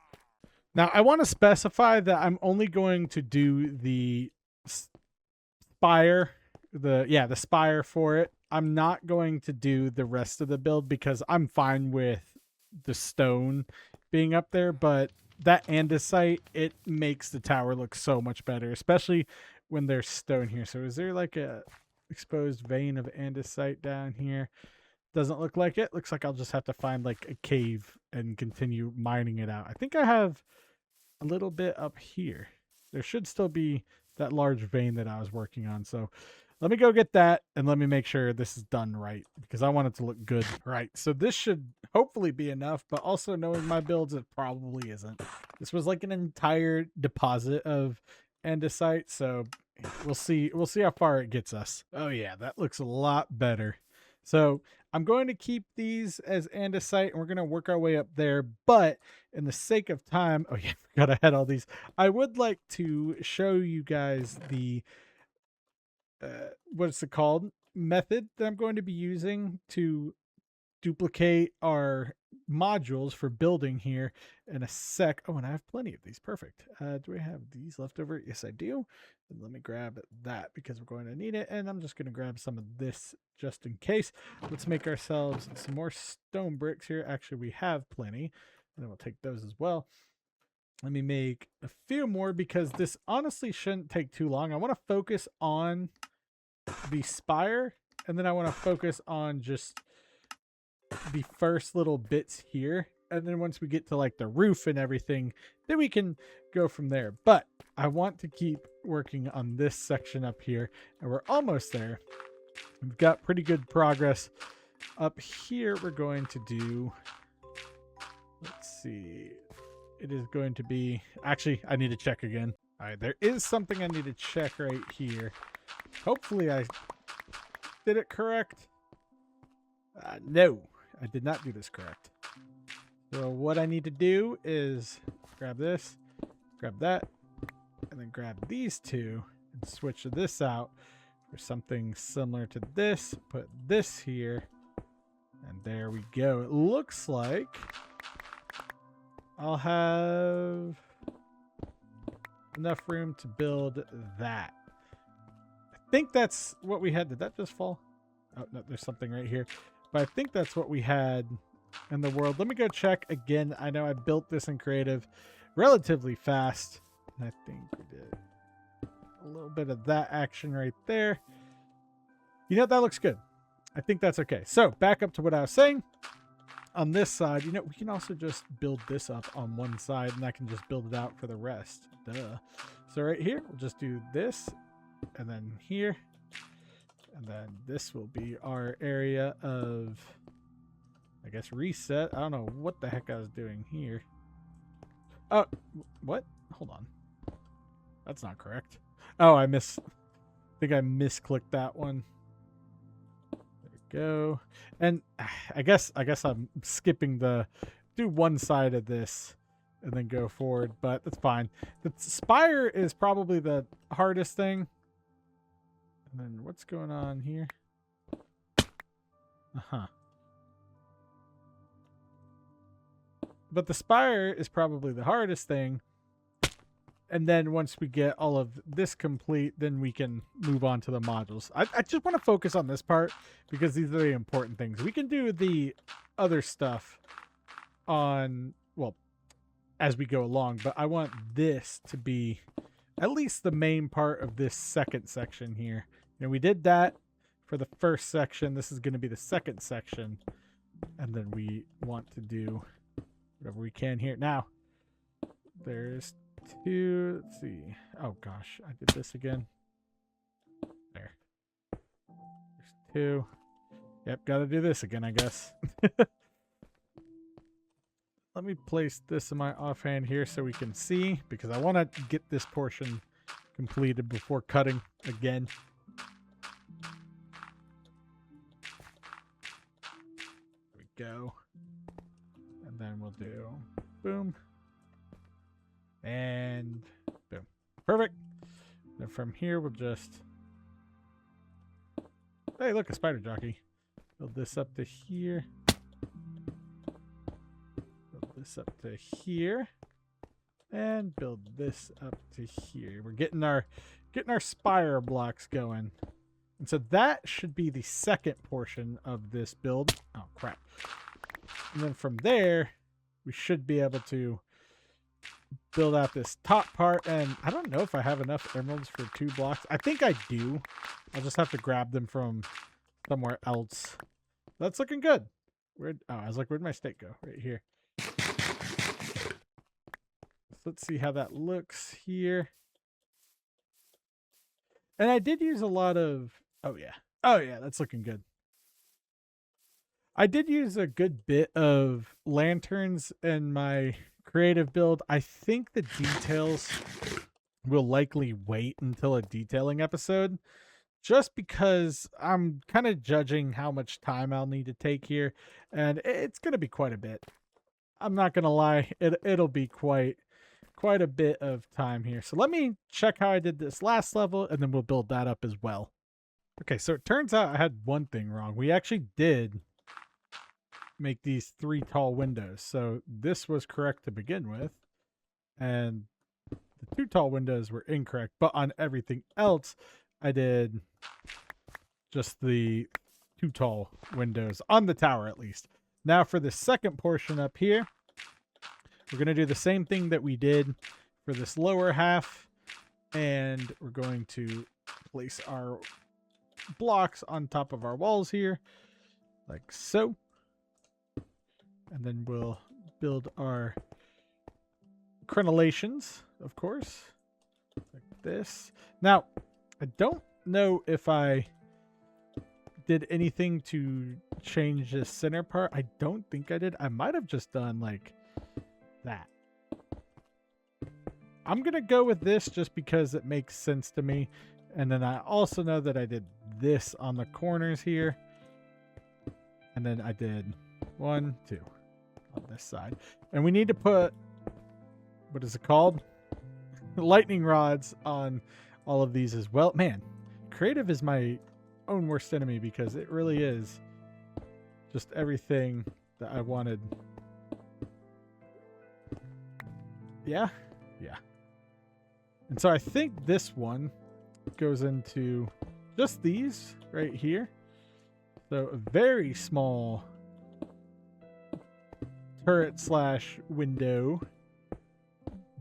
Now, I want to specify that I'm only going to do the spire. The spire for it. I'm not going to do the rest of the build because I'm fine with the stone being up there, but that andesite, it makes the tower look so much better, especially when there's stone here. So is there like a exposed vein of andesite down here? Doesn't look like it. Looks like I'll just have to find like a cave and continue mining it out. I think I have a little bit up here. There should still be that large vein that I was working on. So let me go get that and let me make sure this is done right because I want it to look good. Right. So this should hopefully be enough, but also knowing my builds, it probably isn't. This was like an entire deposit of andesite. So we'll see. We'll see how far it gets us. Oh yeah, that looks a lot better. So I'm going to keep these as andesite, and we're going to work our way up there. But in the sake of time, oh yeah, I forgot I had all these. I would like to show you guys the what's it called, method that I'm going to be using to duplicate our modules for building here in a sec. Oh, and I have plenty of these. Perfect. Do I have these left over? Yes, I do. And let me grab that because we're going to need it. And I'm just going to grab some of this just in case. Let's make ourselves some more stone bricks here. Actually, we have plenty. And then we'll take those as well. Let me make a few more because this honestly shouldn't take too long. I want to focus on the spire, and then I want to focus on just the first little bits here, and then once we get to like the roof and everything, then we can go from there. But I want to keep working on this section up here, and we're almost there. We've got pretty good progress up here. We're going to do, let's see, it is going to be, actually I need to check again. All right, there is something I need to check right here. Hopefully I did it correct. No, I did not do this correct. So what I need to do is grab this, grab that, and then grab these two and switch this out for something similar to this. Put this here, and there we go. It looks like I'll have enough room to build that. I think that's what we had. Did that just fall? Oh, no, there's something right here. But I think that's what we had in the world. Let me go check again. I know I built this in creative relatively fast. And I think we did a little bit of that action right there. You know, that looks good. I think that's okay. So back up to what I was saying. On this side, you know, we can also just build this up on one side, and I can just build it out for the rest. Duh. So right here, we'll just do this, and then here. And then this will be our area of, I guess, reset. I don't know what the heck I was doing here. Oh, what? Hold on. That's not correct. Oh, I think I misclicked that one. There we go. And I guess I'm skipping do one side of this and then go forward, but that's fine. The spire is probably the hardest thing. And then what's going on here? But the spire is probably the hardest thing. And then once we get all of this complete, then we can move on to the modules. I just want to focus on this part because these are the important things. We can do the other stuff on, well, as we go along, but I want this to be at least the main part of this second section here. And we did that for the first section. This is going to be the second section. And then we want to do whatever we can here. Now, there's two. Let's see. Oh, gosh. I did this again. There. There's two. Yep, got to do this again, I guess. Let me place this in my offhand here so we can see, because I want to get this portion completed before cutting again. Go, and then we'll do boom and boom. Perfect. And from here we'll just, hey, look, a spider jockey. Build this up to here, build this up to here, and build this up to here. We're getting our spire blocks going. And so that should be the second portion of this build. Oh, crap. And then from there, we should be able to build out this top part. And I don't know if I have enough emeralds for 2 blocks. I think I do. I'll just have to grab them from somewhere else. That's looking good. I was like, where'd my steak go? Right here. So let's see how that looks here. And I did use a lot of, oh yeah, that's looking good. I did use a good bit of lanterns in my creative build. I think the details will likely wait until a detailing episode, just because I'm kind of judging how much time I'll need to take here, and it's going to be quite a bit. I'm not going to lie, it'll be quite a bit of time here. So let me check how I did this last level, and then we'll build that up as well. Okay, so it turns out I had one thing wrong. We actually did make these 3 tall windows. So this was correct to begin with, and the 2 tall windows were incorrect. But on everything else, I did just the 2 tall windows on the tower at least. Now for the second portion up here, we're going to do the same thing that we did for this lower half, and we're going to place our blocks on top of our walls here, like so. And then we'll build our crenellations, of course, like this. Now, I don't know if I did anything to change this center part. I don't think I did. I might have just done like that. I'm going to go with this just because it makes sense to me. And then I also know that I did this on the corners here. And then I did 1, 2 on this side. And we need to put, what is it called? Lightning rods on all of these as well. Man, creative is my own worst enemy because it really is just everything that I wanted. Yeah. And so I think this one goes into just these right here. So a very small turret / window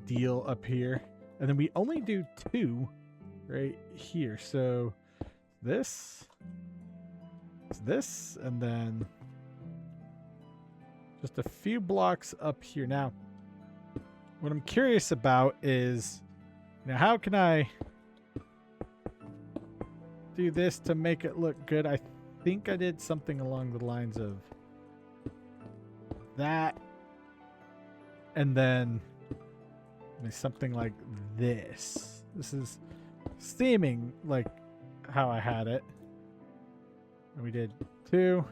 deal up here. And then we only do 2 right here. So this, and then just a few blocks up here. Now, what I'm curious about is, how can I do this to make it look good? I think I did something along the lines of that, and then something like this. This is seeming like how I had it. And we did 2,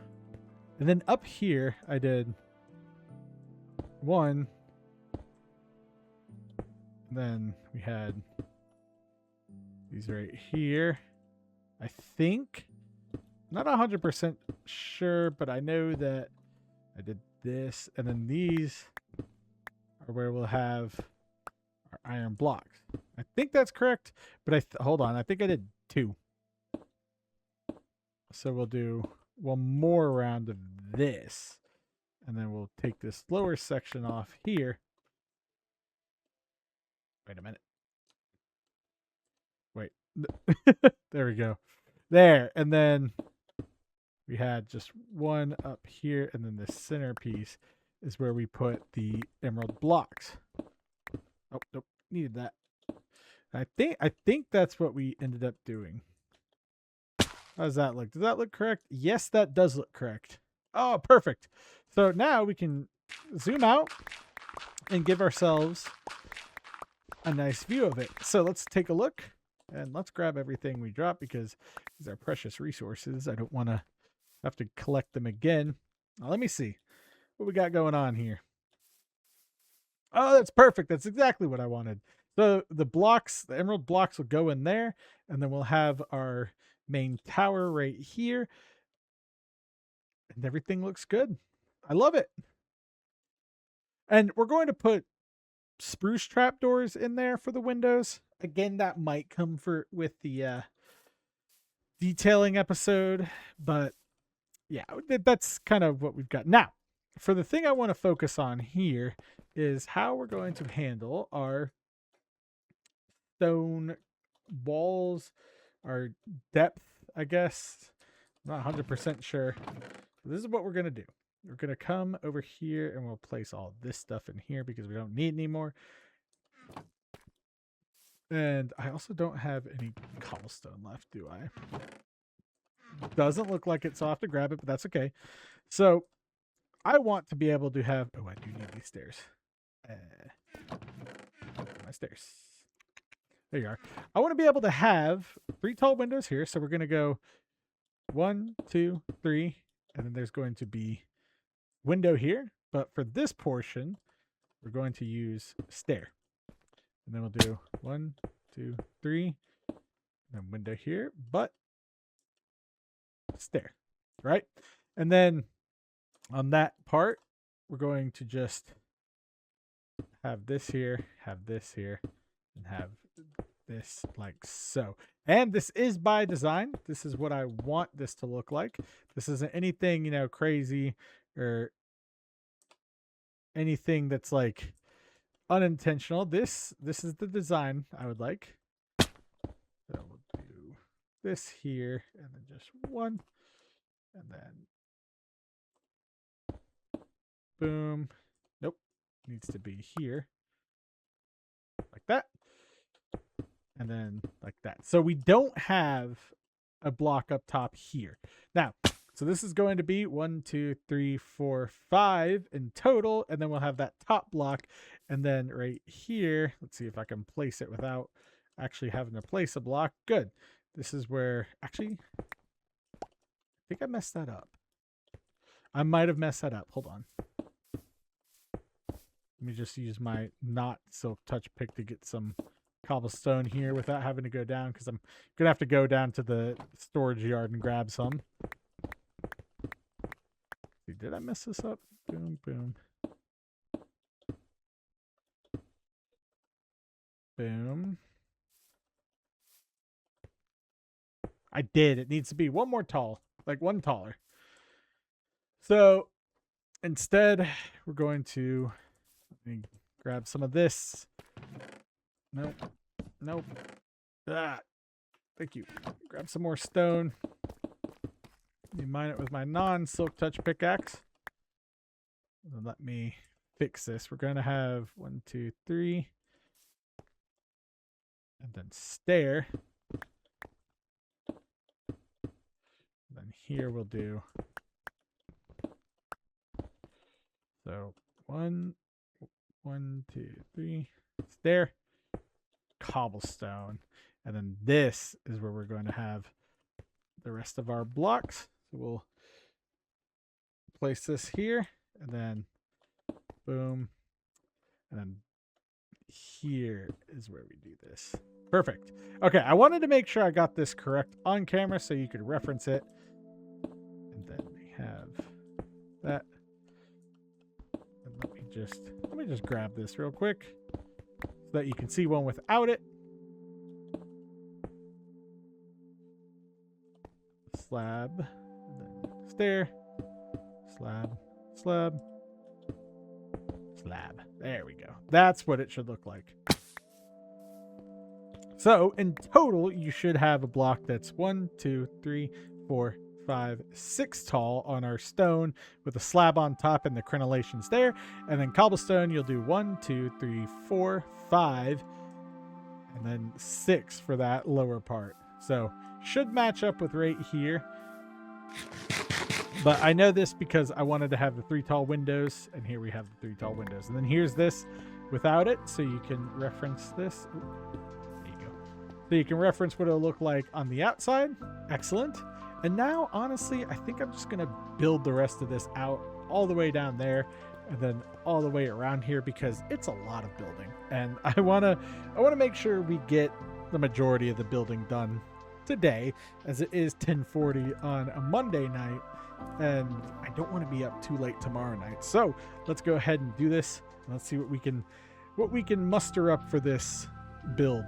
and then up here I did 1, and then we had these right here. I think, not 100% sure, but I know that I did this, and then these are where we'll have our iron blocks. I think that's correct, but hold on, I think I did 2. So we'll do one more round of this, and then we'll take this lower section off here. Wait a minute. Wait. There we go. There. And then we had just 1 up here, and then the centerpiece is where we put the emerald blocks. Oh, nope. Needed that. I think that's what we ended up doing. How does that look? Does that look correct? Yes, that does look correct. Oh, perfect. So now we can zoom out and give ourselves a nice view of it. So let's take a look, and let's grab everything we dropped because these are precious resources. I don't want to have to collect them again. Now, let me see what we got going on here. Oh, that's perfect. That's exactly what I wanted. So the blocks, the emerald blocks, will go in there, and then we'll have our main tower right here, and everything looks good. I love it. And we're going to put spruce trapdoors in there for the windows. Again, that might come with the detailing episode, but yeah, that's kind of what we've got. Now, for the thing I want to focus on here is how we're going to handle our stone walls, our depth, I guess. I'm not 100% sure. This is what we're going to do. We're going to come over here and we'll place all this stuff in here because we don't need any more. And I also don't have any cobblestone left, do I? Doesn't look like it, so I'll have to grab it, but that's okay. So I want to be able to have... Oh, I do need these stairs. My stairs. There you are. I want to be able to have 3 tall windows here. So we're going to go 1, 2, 3, and then there's going to be window here. But for this portion, we're going to use stair. And then we'll do 1, 2, 3, and then window here, but stair, right? And then on that part, we're going to just have this here, and have this like so. And this is by design. This is what I want this to look like. This isn't anything, you know, crazy or anything that's like unintentional. This is the design I would like. So we'll do this here, and then just 1, and then boom. Nope, needs to be here like that, and then like that. So we don't have a block up top here now. So this is going to be 1, 2, 3, 4, 5 in total, and then we'll have that top block. And then right here, let's see if I can place it without actually having to place a block. Good. This is where, actually, I think I messed that up. I might have messed that up. Hold on. Let me just use my not silk touch pick to get some cobblestone here without having to go down, because I'm going to have to go down to the storage yard and grab some. Did I mess this up? Boom, boom. Boom. I did. It needs to be 1 more tall, like 1 taller. So instead, we're going to grab some of this. Nope. Nope. Ah, thank you. Grab some more stone. Let me mine it with my non-silk touch pickaxe. And let me fix this. We're going to have 1, 2, 3. And then stair. And then here we'll do. So 1, 1, 2, 3. Stair. Cobblestone. And then this is where we're going to have the rest of our blocks. So we'll place this here, and then boom, and then here is where we do this. Perfect. Okay, I wanted to make sure I got this correct on camera so you could reference it. And then we have that. And let me just grab this real quick so that you can see one without it. Slab, and then stair, slab, slab, slab. There we go. That's what it should look like. So in total, you should have a block that's 1, 2, 3, 4, 5, 6 tall on our stone with a slab on top and the crenellations there. And then cobblestone, you'll do 1, 2, 3, 4, 5, and then 6 for that lower part. So should match up with right here. But I know this because I wanted to have the 3 tall windows, and here we have the 3 tall windows. And then here's this without it, so you can reference this. There you go. So you can reference what it'll look like on the outside. Excellent. And now, honestly, I think I'm just going to build the rest of this out all the way down there and then all the way around here, because it's a lot of building. And I want to make sure we get the majority of the building done today, as it is 10:40 on a Monday night, and I don't want to be up too late tomorrow night. So let's go ahead and do this. Let's see what we can muster up for this build.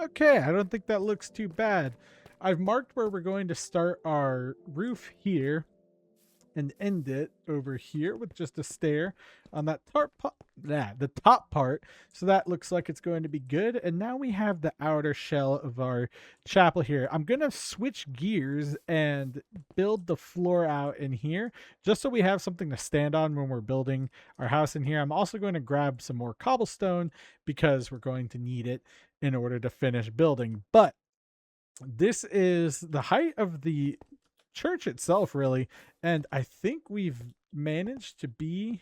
Okay, I don't think that looks too bad. I've marked where we're going to start our roof here and end it over here with just a stair on that the top part. So that looks like it's going to be good. And now we have the outer shell of our chapel here. I'm going to switch gears and build the floor out in here just so we have something to stand on when we're building our house in here. I'm also going to grab some more cobblestone because we're going to need it in order to finish building. But this is the height of the church itself, really, and I think we've managed to be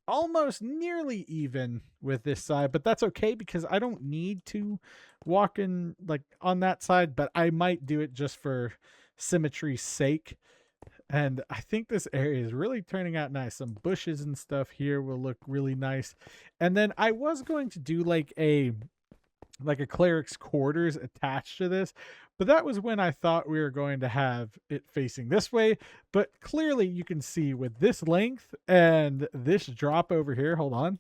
almost nearly even with this side, but that's okay because I don't need to walk in like on that side, but I might do it just for symmetry's sake. And I think this area is really turning out nice. Some bushes and stuff here will look really nice. And then I was going to do like a cleric's quarters attached to this, but that was when I thought we were going to have it facing this way. But clearly you can see with this length and this drop over here, hold on,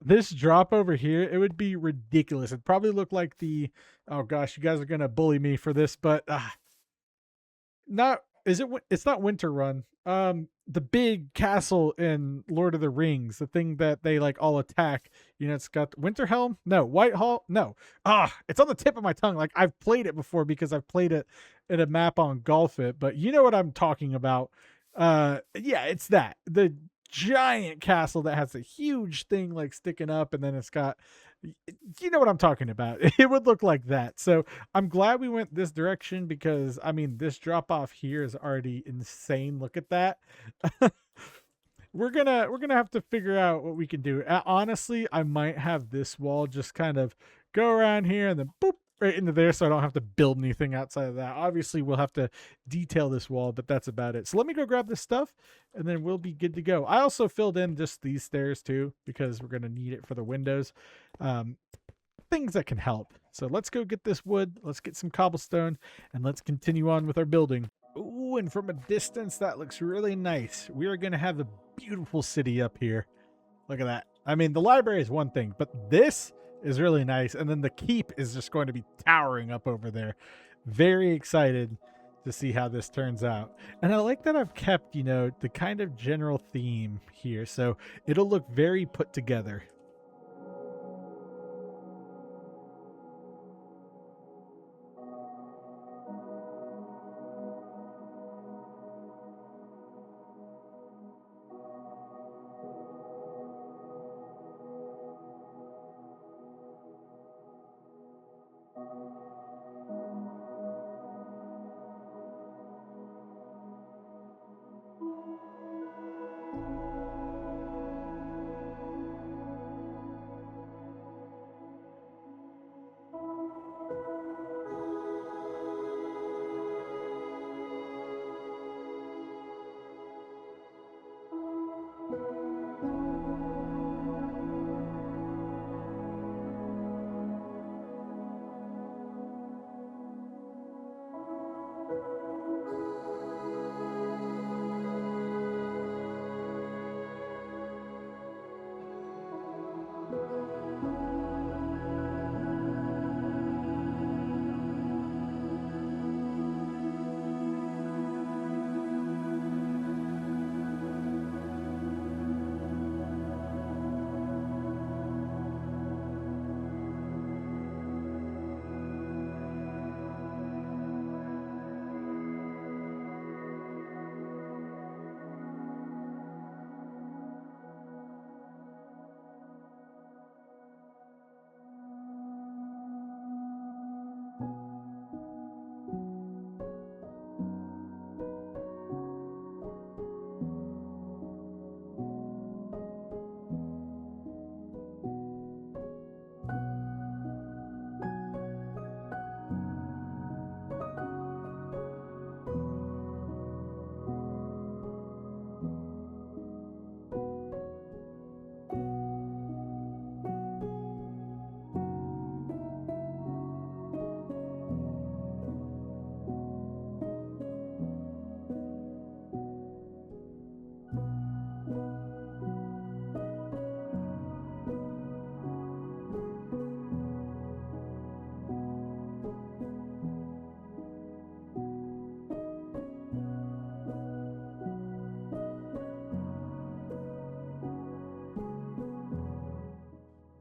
this drop over here, it would be ridiculous. It'd probably look like the, oh gosh, you guys are gonna bully me for this, but not is it, it's not Winter Run, the big castle in Lord of the Rings, the thing that they like all attack, you know, it's got Winterhelm, no, Whitehall, no, it's on the tip of my tongue. Like, I've played it before because I've played it in a map on Golf It, but you know what I'm talking about. Yeah, it's that, the giant castle that has a huge thing like sticking up, and then it's got, you know what I'm talking about. It would look like that. So I'm glad we went this direction because I mean, this drop off here is already insane. Look at that. We're gonna have to figure out what we can do. Honestly, I might have this wall just kind of go around here and then boop right into there, so I don't have to build anything outside of that. Obviously, we'll have to detail this wall, but that's about it. So let me go grab this stuff, and then we'll be good to go. I also filled in just these stairs too because we're gonna need it for the windows. Things that can help. So let's go get this wood. Let's get some cobblestone, and let's continue on with our building. Ooh, and from a distance, that looks really nice. We are going to have a beautiful city up here. Look at that. I mean, the library is one thing, but this is really nice. And then the keep is just going to be towering up over there. Very excited to see how this turns out. And I like that I've kept, you know, the kind of general theme here. So it'll look very put together.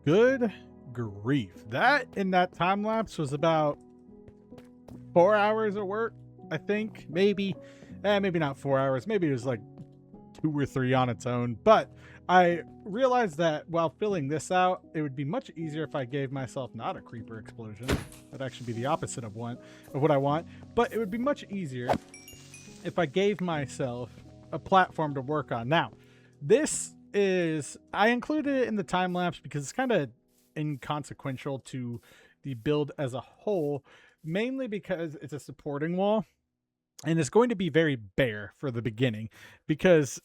Good grief. That in that time lapse was about 4 hours of work, I think. Maybe not 4 hours. Maybe it was like 2 or 3 on its own. But I realized that while filling this out, it would be much easier if I gave myself not a creeper explosion. That'd actually be the opposite of what I want. But it would be much easier if I gave myself a platform to work on. Now, this is, I included it in the time lapse because it's kind of inconsequential to the build as a whole, mainly because it's a supporting wall and it's going to be very bare for the beginning because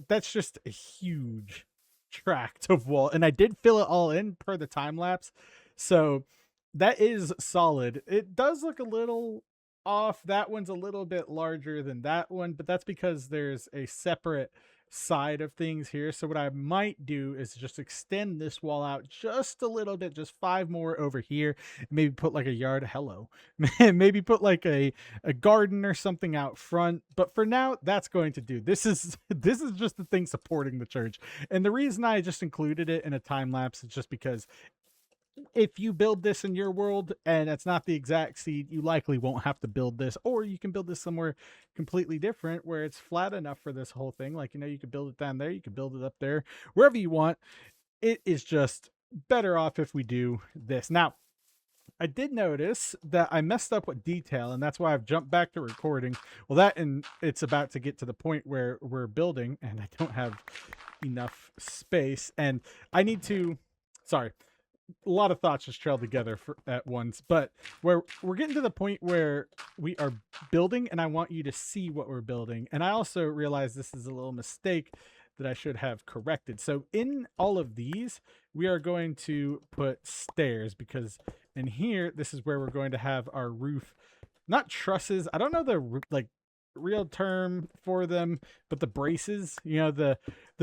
that's just a huge tract of wall, and I did fill it all in per the time lapse, so that is solid. It does look a little off. That one's a little bit larger than that one, but that's because there's a separate side of things here. So what I might do is just extend this wall out just a little bit, just 5 more over here, maybe put like a yard, hello, maybe put like a garden or something out front. But for now, that's going to do. This is just the thing supporting the church, and the reason I just included it in a time lapse is just because if you build this in your world and it's not the exact seed, you likely won't have to build this, or you can build this somewhere completely different where it's flat enough for this whole thing. Like, you know, you could build it down there, you could build it up there, wherever you want. It is just better off if we do this. Now, I did notice that I messed up with detail, and that's why I've jumped back to recording. Well, that, and it's about to get to the point where we're building and I don't have enough space, and I need to, sorry, a lot of thoughts just trailed together at once, but where we're getting to the point where we are building and I want you to see what we're building. And I also realize this is a little mistake that I should have corrected. So in all of these, we are going to put stairs, because in here, this is where we're going to have our roof, not trusses. I don't know the like real term for them, but the braces, you know, the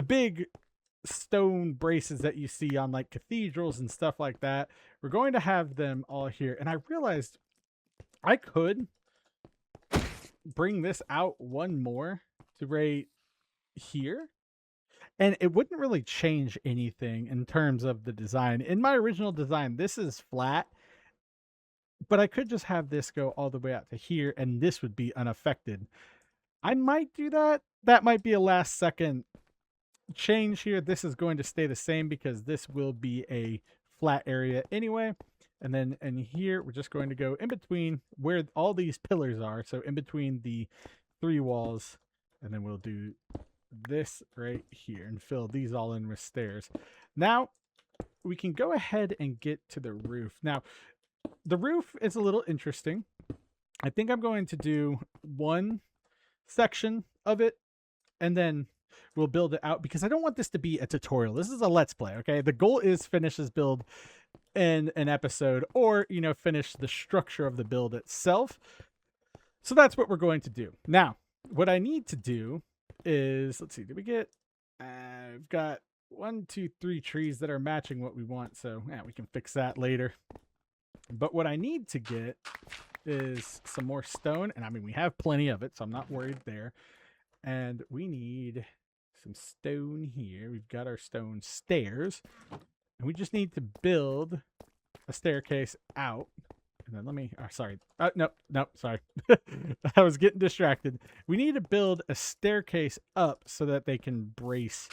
big stone braces that you see on like cathedrals and stuff like that. We're going to have them all here. And I realized I could bring this out one more to right here, and it wouldn't really change anything in terms of the design. In my original design, this is flat, but I could just have this go all the way out to here and this would be unaffected. I might do that. That might be a last second change here. This is going to stay the same because this will be a flat area anyway. And then in here, we're just going to go in between where all these pillars are. So in between the 3 walls, and then we'll do this right here and fill these all in with stairs. Now we can go ahead and get to the roof. Now the roof is a little interesting. I think I'm going to do one section of it and then we'll build it out, because I don't want this to be a tutorial. This is a let's play, okay? The goal is finish this build in an episode, or, you know, finish the structure of the build itself. So that's what we're going to do. Now, what I need to do is, let's see, did we get, I've got 1, 2, 3 trees that are matching what we want. So yeah, we can fix that later. But what I need to get is some more stone. And I mean, we have plenty of it, so I'm not worried there. And we need some stone here. We've got our stone stairs. And we just need to build a staircase out. And then let me, sorry. No, sorry. I was getting distracted. We need to build a staircase up so that they can brace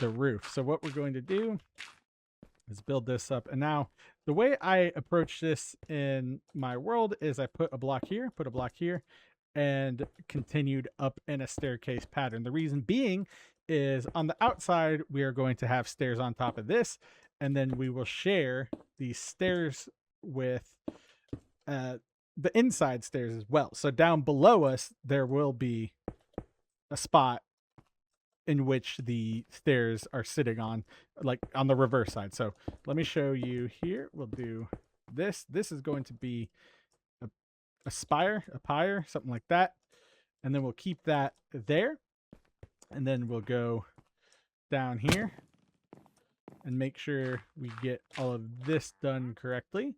the roof. So what we're going to do is build this up. And now the way I approach this in my world is I put a block here, and continued up in a staircase pattern. The reason being is on the outside, we are going to have stairs on top of this, and then we will share these stairs with the inside stairs as well. So down below us, there will be a spot in which the stairs are sitting on, like on the reverse side. So let me show you here. We'll do this. This is going to be a spire, a pyre, something like that. And then we'll keep that there. And then we'll go down here and make sure we get all of this done correctly.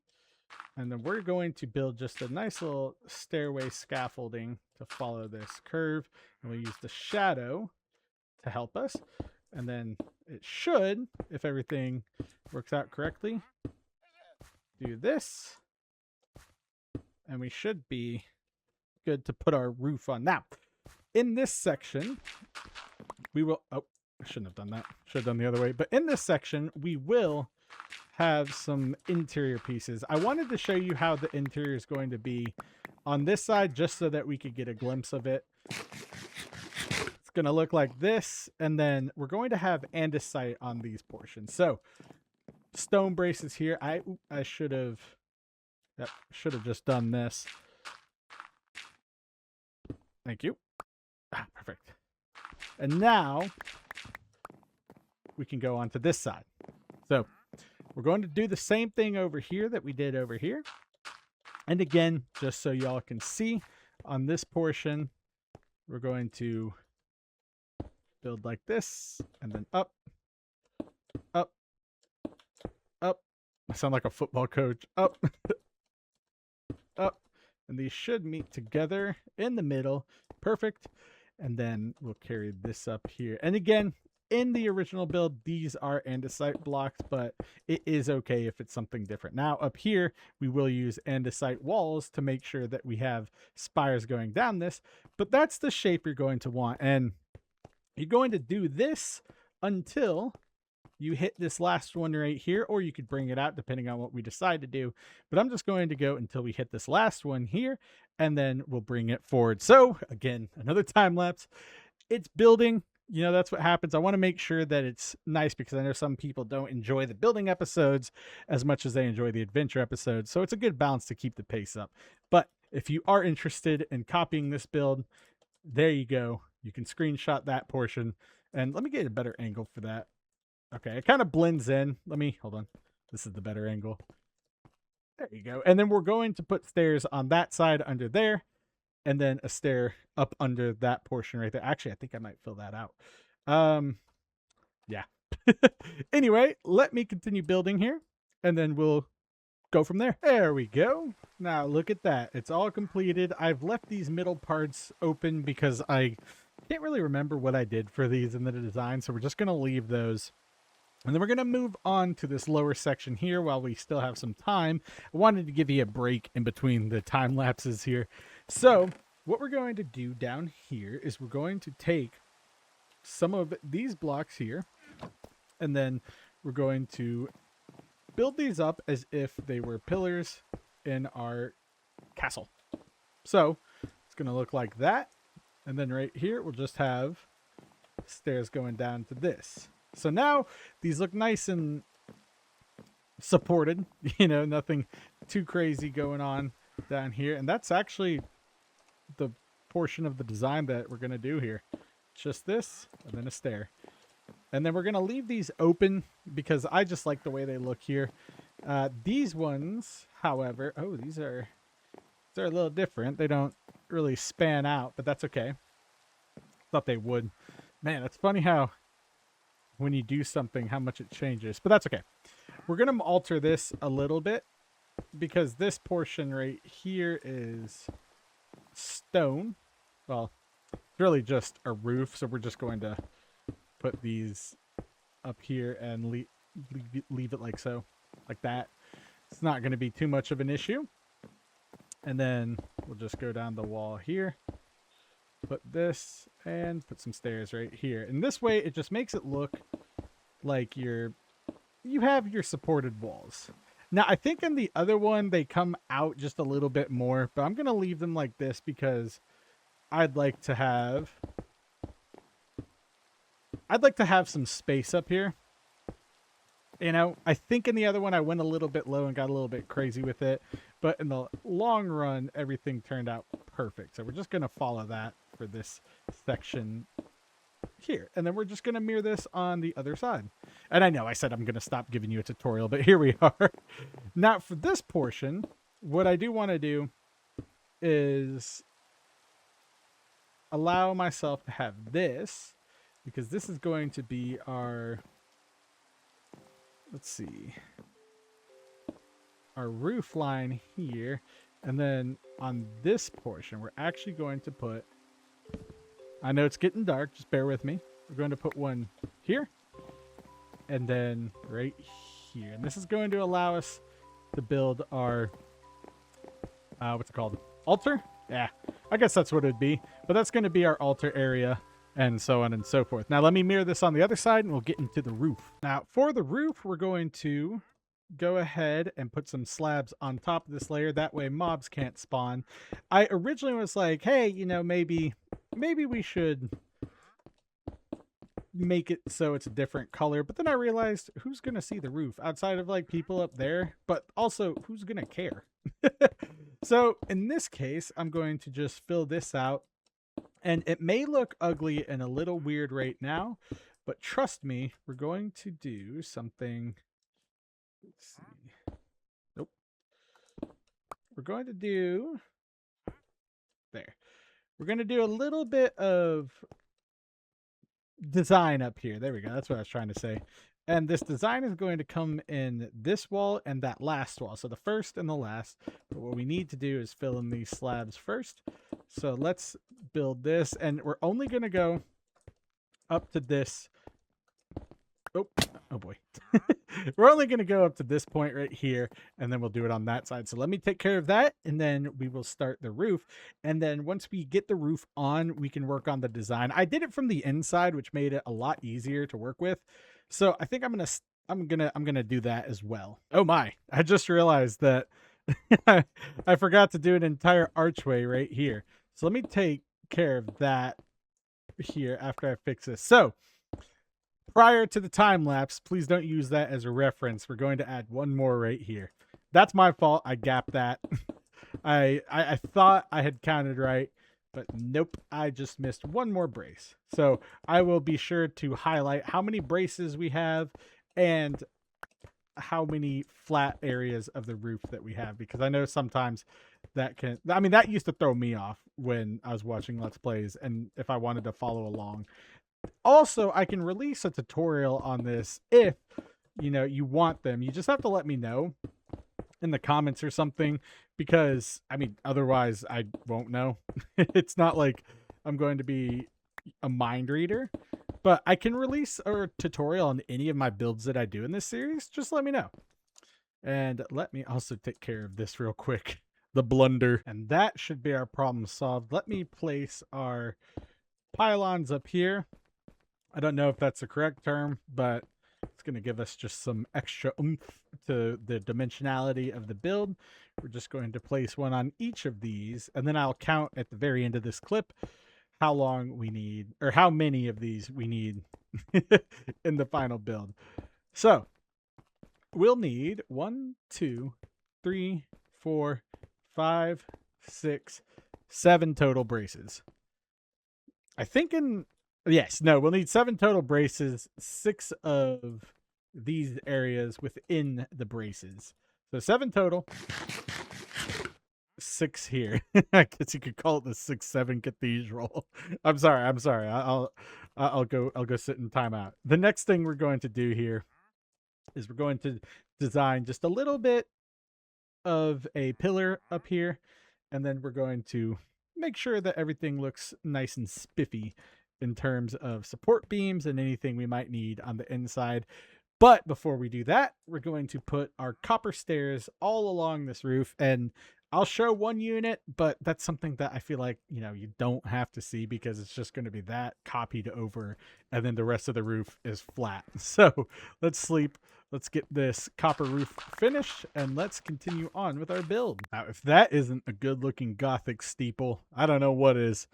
And then we're going to build just a nice little stairway scaffolding to follow this curve. And we'll use the shadow to help us. And then it should, if everything works out correctly, do this. And we should be good to put our roof on. Now, in this section, we will... Oh, I shouldn't have done that. Should have done the other way. But in this section, we will have some interior pieces. I wanted to show you how the interior is going to be on this side, just so that we could get a glimpse of it. It's going to look like this, and then we're going to have andesite on these portions. So, stone braces here. I should have just done this. Thank you. Ah, perfect. And now we can go on to this side. So we're going to do the same thing over here that we did over here. And again, just so y'all can see, on this portion, we're going to build like this, and then up, up, up. I sound like a football coach. Up, up. And these should meet together in the middle. Perfect. And then we'll carry this up here. And again, in the original build, these are andesite blocks, but it is okay if it's something different. Now up here, we will use andesite walls to make sure that we have spires going down this, but that's the shape you're going to want. And you're going to do this until you hit this last one right here, or you could bring it out depending on what we decide to do. But I'm just going to go until we hit this last one here, and then we'll bring it forward. So again, another time lapse. It's building. You know, that's what happens. I want to make sure that it's nice, because I know some people don't enjoy the building episodes as much as they enjoy the adventure episodes. So it's a good balance to keep the pace up. But if you are interested in copying this build, there you go. You can screenshot that portion. And let me get a better angle for that. Okay, it kind of blends in. Hold on. This is the better angle. There you go. And then we're going to put stairs on that side under there, and then a stair up under that portion right there. Actually, I think I might fill that out. Yeah. Anyway, let me continue building here, and then we'll go from there. There we go. Now look at that. It's all completed. I've left these middle parts open because I can't really remember what I did for these in the design, so we're just going to leave those. And then we're going to move on to this lower section here while we still have some time. I wanted to give you a break in between the time lapses here. So what we're going to do down here is we're going to take some of these blocks here, and then we're going to build these up as if they were pillars in our castle. So it's going to look like that. And then right here, we'll just have stairs going down to this. So now these look nice and supported, you know, nothing too crazy going on down here. And that's actually the portion of the design that we're going to do here. Just this, and then a stair. And then we're going to leave these open because I just like the way they look here. These ones, however, these are a little different. They don't really span out, but that's okay. Thought they would. Man, it's funny how when you do something, how much it changes, but that's okay. We're going to alter this a little bit because this portion right here is stone. Well, it's really just a roof. So we're just going to put these up here and leave it like so, like that. It's not going to be too much of an issue. And then we'll just go down the wall here, put this, and put some stairs right here. And this way, it just makes it look like you have your supported walls. Now, I think in the other one, they come out just a little bit more, but I'm going to leave them like this because I'd like to have some space up here. You know, I think in the other one, I went a little bit low and got a little bit crazy with it. But in the long run, everything turned out perfect. So we're just going to follow that for this section here. And then we're just going to mirror this on the other side. And I know I said I'm going to stop giving you a tutorial, but here we are. Now for this portion, what I do want to do is allow myself to have this, because this is going to be our... Let's see, our roof line here. And then on this portion, we're actually going to put, I know it's getting dark, just bear with me. We're going to put one here and then right here. And this is going to allow us to build our, what's it called? Altar? Yeah, I guess that's what it'd be. But that's going to be our altar area and so on and so forth. Now, let me mirror this on the other side and we'll get into the roof. Now, for the roof, we're going to go ahead and put some slabs on top of this layer. That way mobs can't spawn. I originally was like, hey, you know, maybe we should make it so it's a different color. But then I realized, who's going to see the roof outside of like people up there? But also, who's going to care? So in this case, I'm going to just fill this out. And it may look ugly and a little weird right now, but trust me, we're going to do something. Let's see. Nope. We're going to do there. We're going to do a little bit of design up here. There we go. That's what I was trying to say. And this design is going to come in this wall and that last wall. So the first and the last. But what we need to do is fill in these slabs first. So let's build this. And we're only going to go up to this. Oh boy. We're only going to go up to this point right here. And then we'll do it on that side. So let me take care of that. And then we will start the roof. And then once we get the roof on, we can work on the design. I did it from the inside, which made it a lot easier to work with. So I think I'm gonna do that as well. Oh my, I just realized that I forgot to do an entire archway right here. So let me take care of that here after I fix this. So prior to the time lapse, please don't use that as a reference. We're going to add one more right here. That's my fault. I gapped that. I thought I had counted right. But nope, I just missed one more brace. So I will be sure to highlight how many braces we have and how many flat areas of the roof that we have. Because I know sometimes that that used to throw me off when I was watching Let's Plays and if I wanted to follow along. Also, I can release a tutorial on this if, you know, you want them. You just have to let me know in the comments or something, because I mean, otherwise I won't know. It's not like I'm going to be a mind reader, but I can release a tutorial on any of my builds that I do in this series. Just let me know. And let me also take care of this real quick, the blunder, and that should be our problem solved. Let me place our pylons up here. I don't know if that's the correct term, but it's going to give us just some extra oomph to the dimensionality of the build. We're just going to place one on each of these, and then I'll count at the very end of this clip how long we need, or how many of these we need in the final build. So we'll need 1, 2, 3, 4, 5, 6, 7 total braces. I think we'll need 7 total braces, 6 of these areas within the braces. So 7 total, 6 here. I guess you could call it the 6-7 cathedral. I'm sorry. I'll go sit in timeout. The next thing we're going to do here is we're going to design just a little bit of a pillar up here, and then we're going to make sure that everything looks nice and spiffy in terms of support beams and anything we might need on the inside. But before we do that, we're going to put our copper stairs all along this roof, and I'll show one unit, but that's something that I feel like, you know, you don't have to see because it's just going to be that copied over, and then the rest of the roof is flat. So let's sleep. Let's get this copper roof finished, and let's continue on with our build. Now, if that isn't a good looking Gothic steeple, I don't know what is.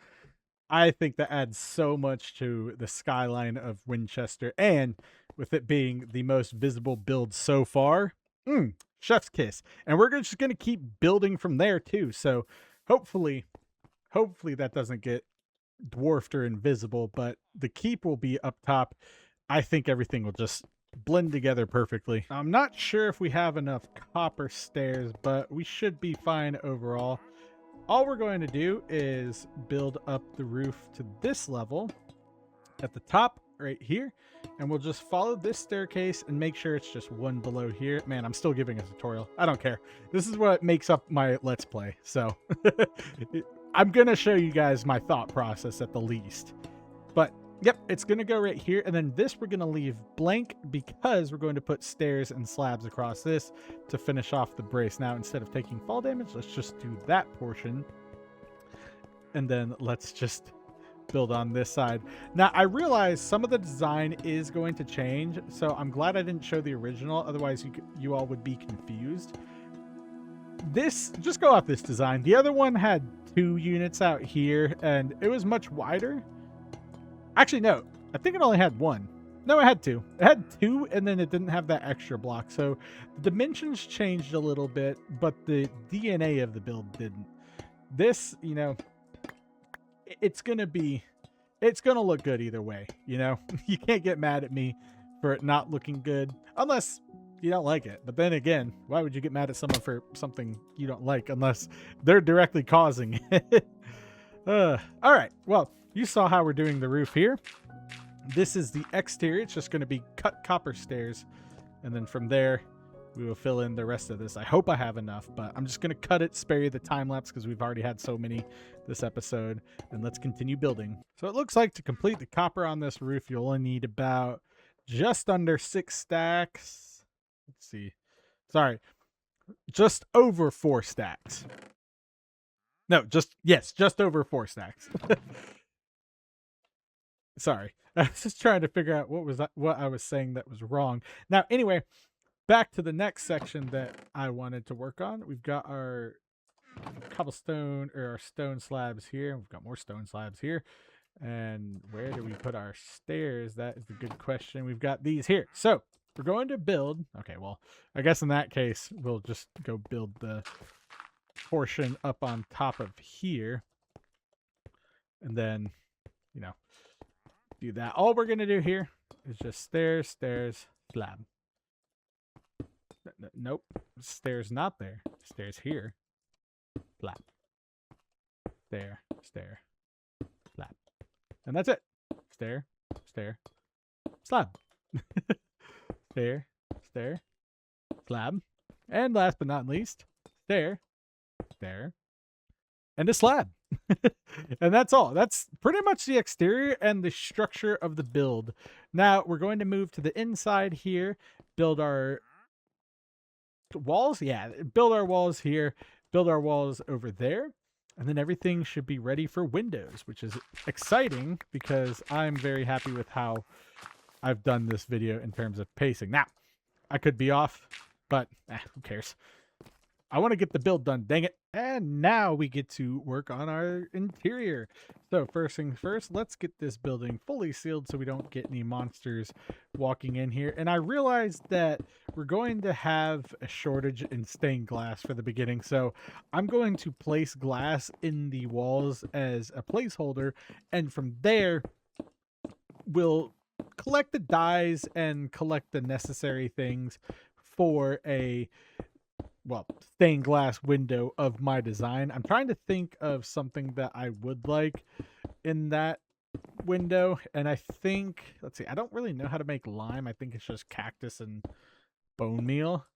I think that adds so much to the skyline of Winchester, and with it being the most visible build so far, chef's kiss. And we're just going to keep building from there too. So hopefully that doesn't get dwarfed or invisible, but the keep will be up top. I think everything will just blend together perfectly. I'm not sure if we have enough copper stairs, but we should be fine overall. All we're going to do is build up the roof to this level at the top right here, and we'll just follow this staircase and make sure it's just one below here. Man, I'm still giving a tutorial. I don't care. This is what makes up my Let's Play. So I'm going to show you guys my thought process at the least. But Yep, it's going to go right here. And then this we're going to leave blank because we're going to put stairs and slabs across this to finish off the brace. Now, instead of taking fall damage, let's just do that portion. And then let's just build on this side. Now, I realize some of the design is going to change, so I'm glad I didn't show the original. Otherwise, you all would be confused. This, just go off this design. The other one had 2 units out here, and it was much wider. Actually, no. I think it only had 1. No, it had 2. It had 2, and then it didn't have that extra block. So the dimensions changed a little bit, but the DNA of the build didn't. This, you know, it's going to look good either way, you know? You can't get mad at me for it not looking good, unless you don't like it. But then again, why would you get mad at someone for something you don't like unless they're directly causing it? All right. Well, you saw how we're doing the roof here. This is the exterior. It's just going to be cut copper stairs. And then from there, we will fill in the rest of this. I hope I have enough, but I'm just going to cut it, spare you the time lapse because we've already had so many this episode. And let's continue building. So it looks like to complete the copper on this roof, you'll only need about just under 6 stacks. Let's see. Sorry. Just over 4 stacks. No, just over 4 stacks. Sorry. I was just trying to figure out what I was saying that was wrong. Now, anyway, back to the next section that I wanted to work on. We've got our cobblestone or our stone slabs here. We've got more stone slabs here. And where do we put our stairs? That is the good question. We've got these here. So we're going to build. Okay, well, I guess in that case, we'll just go build the portion up on top of here. And then, you know, do that. All we're going to do here is just stairs, stairs, slab. Nope. Stairs not there. Stairs here. Slab. Stair, stair, slab. And that's it. Stair, stair, slab. Stair, stair, slab. And last but not least, stair, stair, and a slab. And that's all. That's pretty much the exterior and the structure of the build. Now we're going to move to the inside here, build our walls. Yeah, build our walls here, build our walls over there, and then everything should be ready for windows, which is exciting because I'm very happy with how I've done this video in terms of pacing. Now, I could be off, but who cares? I want to get the build done, dang it. And now we get to work on our interior. So first things first, let's get this building fully sealed so we don't get any monsters walking in here. And I realized that we're going to have a shortage in stained glass for the beginning. So I'm going to place glass in the walls as a placeholder. And from there, we'll collect the dyes and collect the necessary things for a stained glass window of my design. I'm trying to think of something that I would like in that window, and I think, let's see, I don't really know how to make lime. I think it's just cactus and bone meal,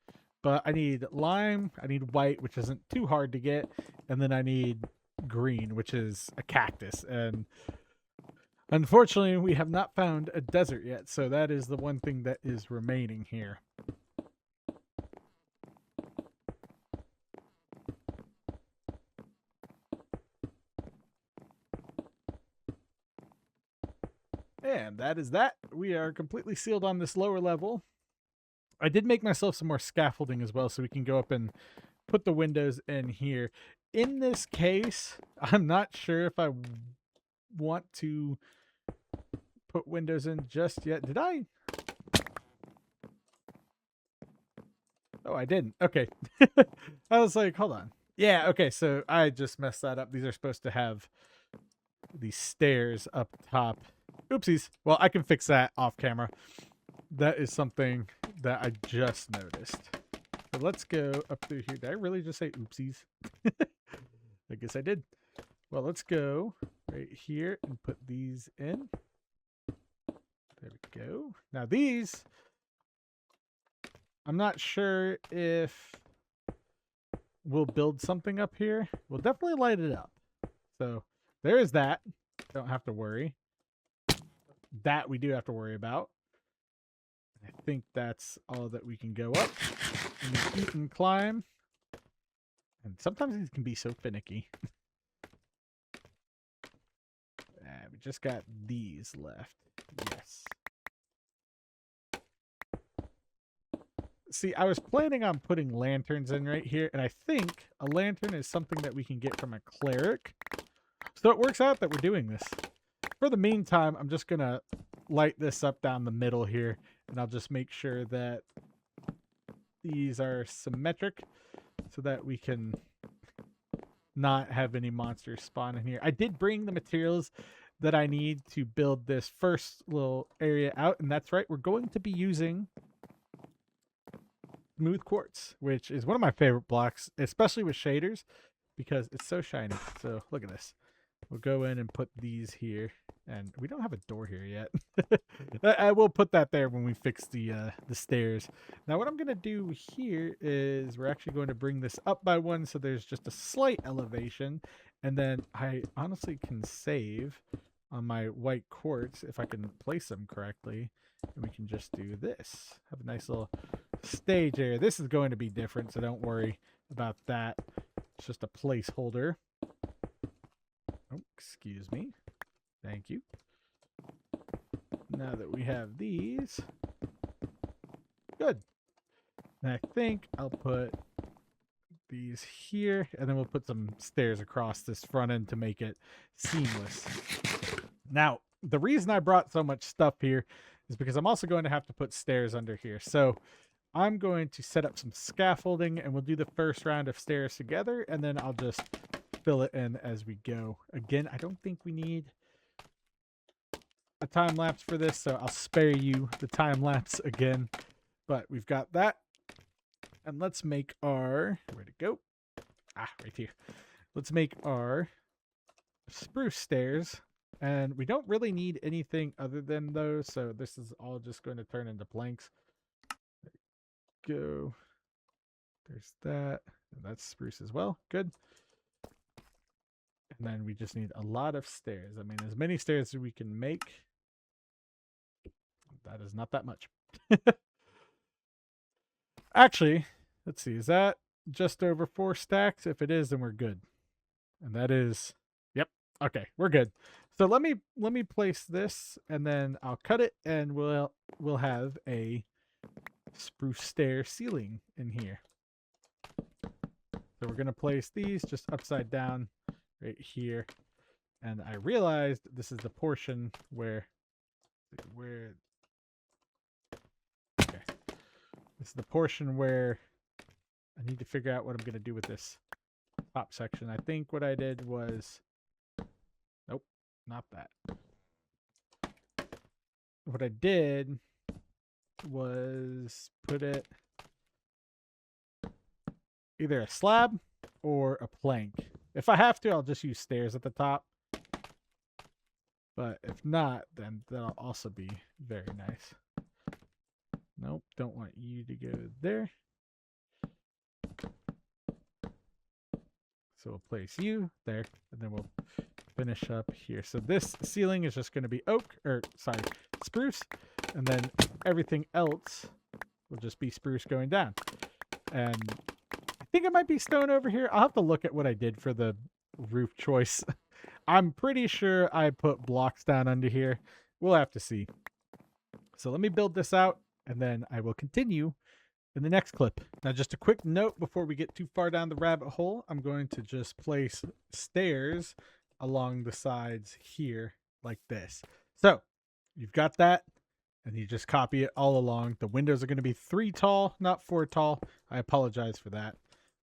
but I need lime, I need white, which isn't too hard to get, and then I need green, which is a cactus. And unfortunately, we have not found a desert yet, so that is the one thing that is remaining here. And that is that. We are completely sealed on this lower level. I did make myself some more scaffolding as well, so we can go up and put the windows in here. In this case, I'm not sure if I want to put windows in just yet. Did I? Oh, I didn't. Okay. I was like, hold on. Yeah, okay, so I just messed that up. These are supposed to have these stairs up top. Oopsies. Well, I can fix that off camera. That is something that I just noticed. So let's go up through here. Did I really just say oopsies? I guess I did. Well, let's go right here and put these in. There we go. Now these, I'm not sure if we'll build something up here. We'll definitely light it up. So there is that. Don't have to worry. that we do have to worry about. I think that's all that we can go up. And we eat and climb. And sometimes these can be so finicky. We just got these left. Yes. See, I was planning on putting lanterns in right here, and I think a lantern is something that we can get from a cleric. So it works out that we're doing this. For the meantime, I'm just going to light this up down the middle here, and I'll just make sure that these are symmetric so that we can not have any monsters spawn in here. I did bring the materials that I need to build this first little area out, and that's right, we're going to be using smooth quartz, which is one of my favorite blocks, especially with shaders, because it's so shiny. So look at this. We'll go in and put these here, and we don't have a door here yet. I will put that there when we fix the stairs. Now what I'm going to do here is we're actually going to bring this up by one, so there's just a slight elevation, and then I honestly can save on my white quartz if I can place them correctly, and we can just do this. Have a nice little stage area. This is going to be different, so don't worry about that. It's just a placeholder. Oh, excuse me. Thank you. Now that we have these, good. And I think I'll put these here, and then we'll put some stairs across this front end to make it seamless. Now, the reason I brought so much stuff here is because I'm also going to have to put stairs under here. So I'm going to set up some scaffolding, and we'll do the first round of stairs together, and then I'll just fill it in as we go. Again, I don't think we need a time lapse for this, so I'll spare you the time lapse again. But we've got that. And let's make our, where'd it go? Right here. Let's make our spruce stairs. And we don't really need anything other than those, so this is all just going to turn into planks. There we go. There's that. And that's spruce as well. Good. And then we just need a lot of stairs. I mean, as many stairs as we can make. That is not that much. Actually, let's see. Is that just over 4 stacks? If it is, then we're good. And that is, yep. Okay, we're good. So let me place this, and then I'll cut it, and we'll have a spruce stair ceiling in here. So we're gonna place these just upside down right here. And I realized this is the portion where okay. This is the portion where I need to figure out what I'm going to do with this top section. I think what I did was, nope, not that. What I did was put it either a slab or a plank. If I have to, I'll just use stairs at the top. But if not, then that'll also be very nice. Nope, don't want you to go there. So we'll place you there, and then we'll finish up here. So this ceiling is just going to be spruce, and then everything else will just be spruce going down. And I think it might be stone over here. I'll have to look at what I did for the roof choice. I'm pretty sure I put blocks down under here. We'll have to see. So let me build this out, and then I will continue in the next clip. Now, just a quick note before we get too far down the rabbit hole, I'm going to just place stairs along the sides here like this. So you've got that, and you just copy it all along. The windows are going to be 3 tall, not 4 tall. I apologize for that.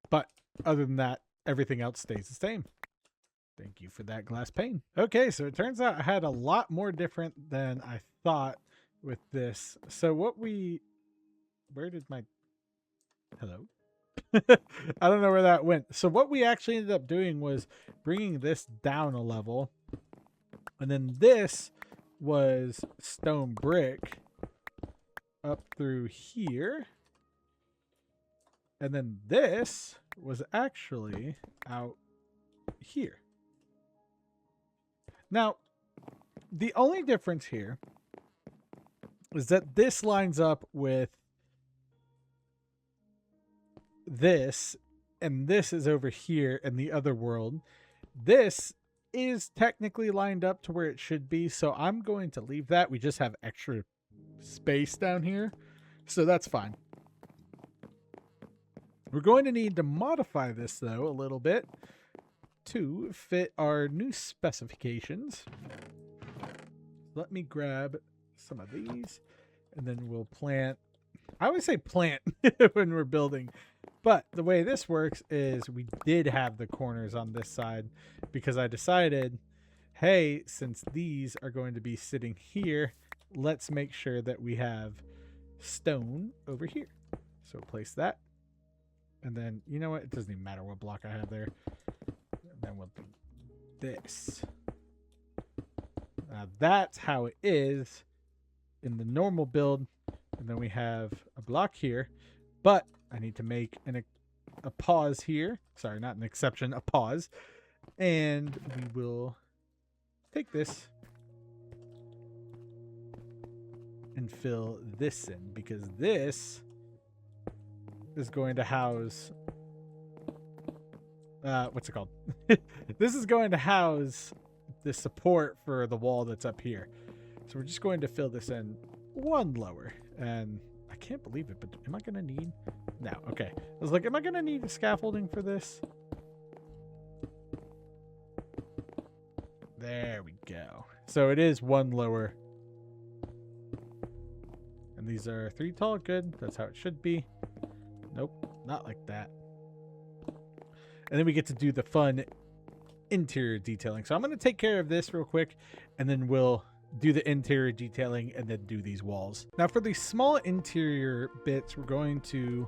But other than that, everything else stays the same. Thank you for that glass pane. Okay, so it turns out I had a lot more different than I thought with this. So where did my, hello? I don't know where that went. So what we actually ended up doing was bringing this down a level. And then this was stone brick up through here. And then this was actually out here. Now, the only difference here is that this lines up with this, and this is over here in the other world. This is technically lined up to where it should be, so I'm going to leave that. We just have extra space down here, so that's fine. We're going to need to modify this, though, a little bit to fit our new specifications. Let me grab some of these, and then we'll plant. I always say plant when we're building, but the way this works is we did have the corners on this side because I decided, hey, since these are going to be sitting here, let's make sure that we have stone over here. So place that. And then, you know what? It doesn't even matter what block I have there. And then we'll do this. Now that's how it is in the normal build. And then we have a block here. But I need to make a pause here. Sorry, not an exception, a pause. And we will take this and fill this in, because this is going to house what's it called? This is going to house the support for the wall that's up here. So we're just going to fill this in one lower. And I can't believe it, but am I going to need? No. Okay. I was like, am I going to need scaffolding for this? There we go. So it is one lower. And these are 3 tall. Good. That's how it should be. Nope. Not like that. And then we get to do the fun interior detailing. So I'm going to take care of this real quick, and then we'll do the interior detailing and then do these walls. Now for these small interior bits, we're going to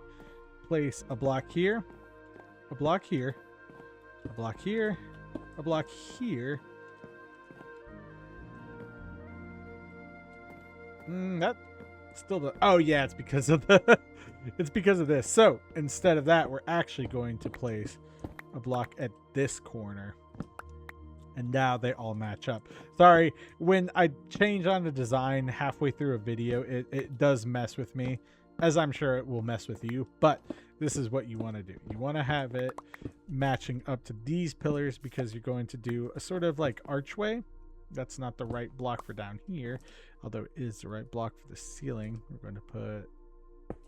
place a block here, a block here, a block here, a block here. That still the, oh yeah, it's because of the it's because of this. So instead of that, we're actually going to place a block at this corner. And now they all match up. Sorry, when I change on the design halfway through a video, it does mess with me, as I'm sure it will mess with you. But this is what you want to do. You want to have it matching up to these pillars, because you're going to do a sort of like archway. That's not the right block for down here, although it is the right block for the ceiling. We're going to put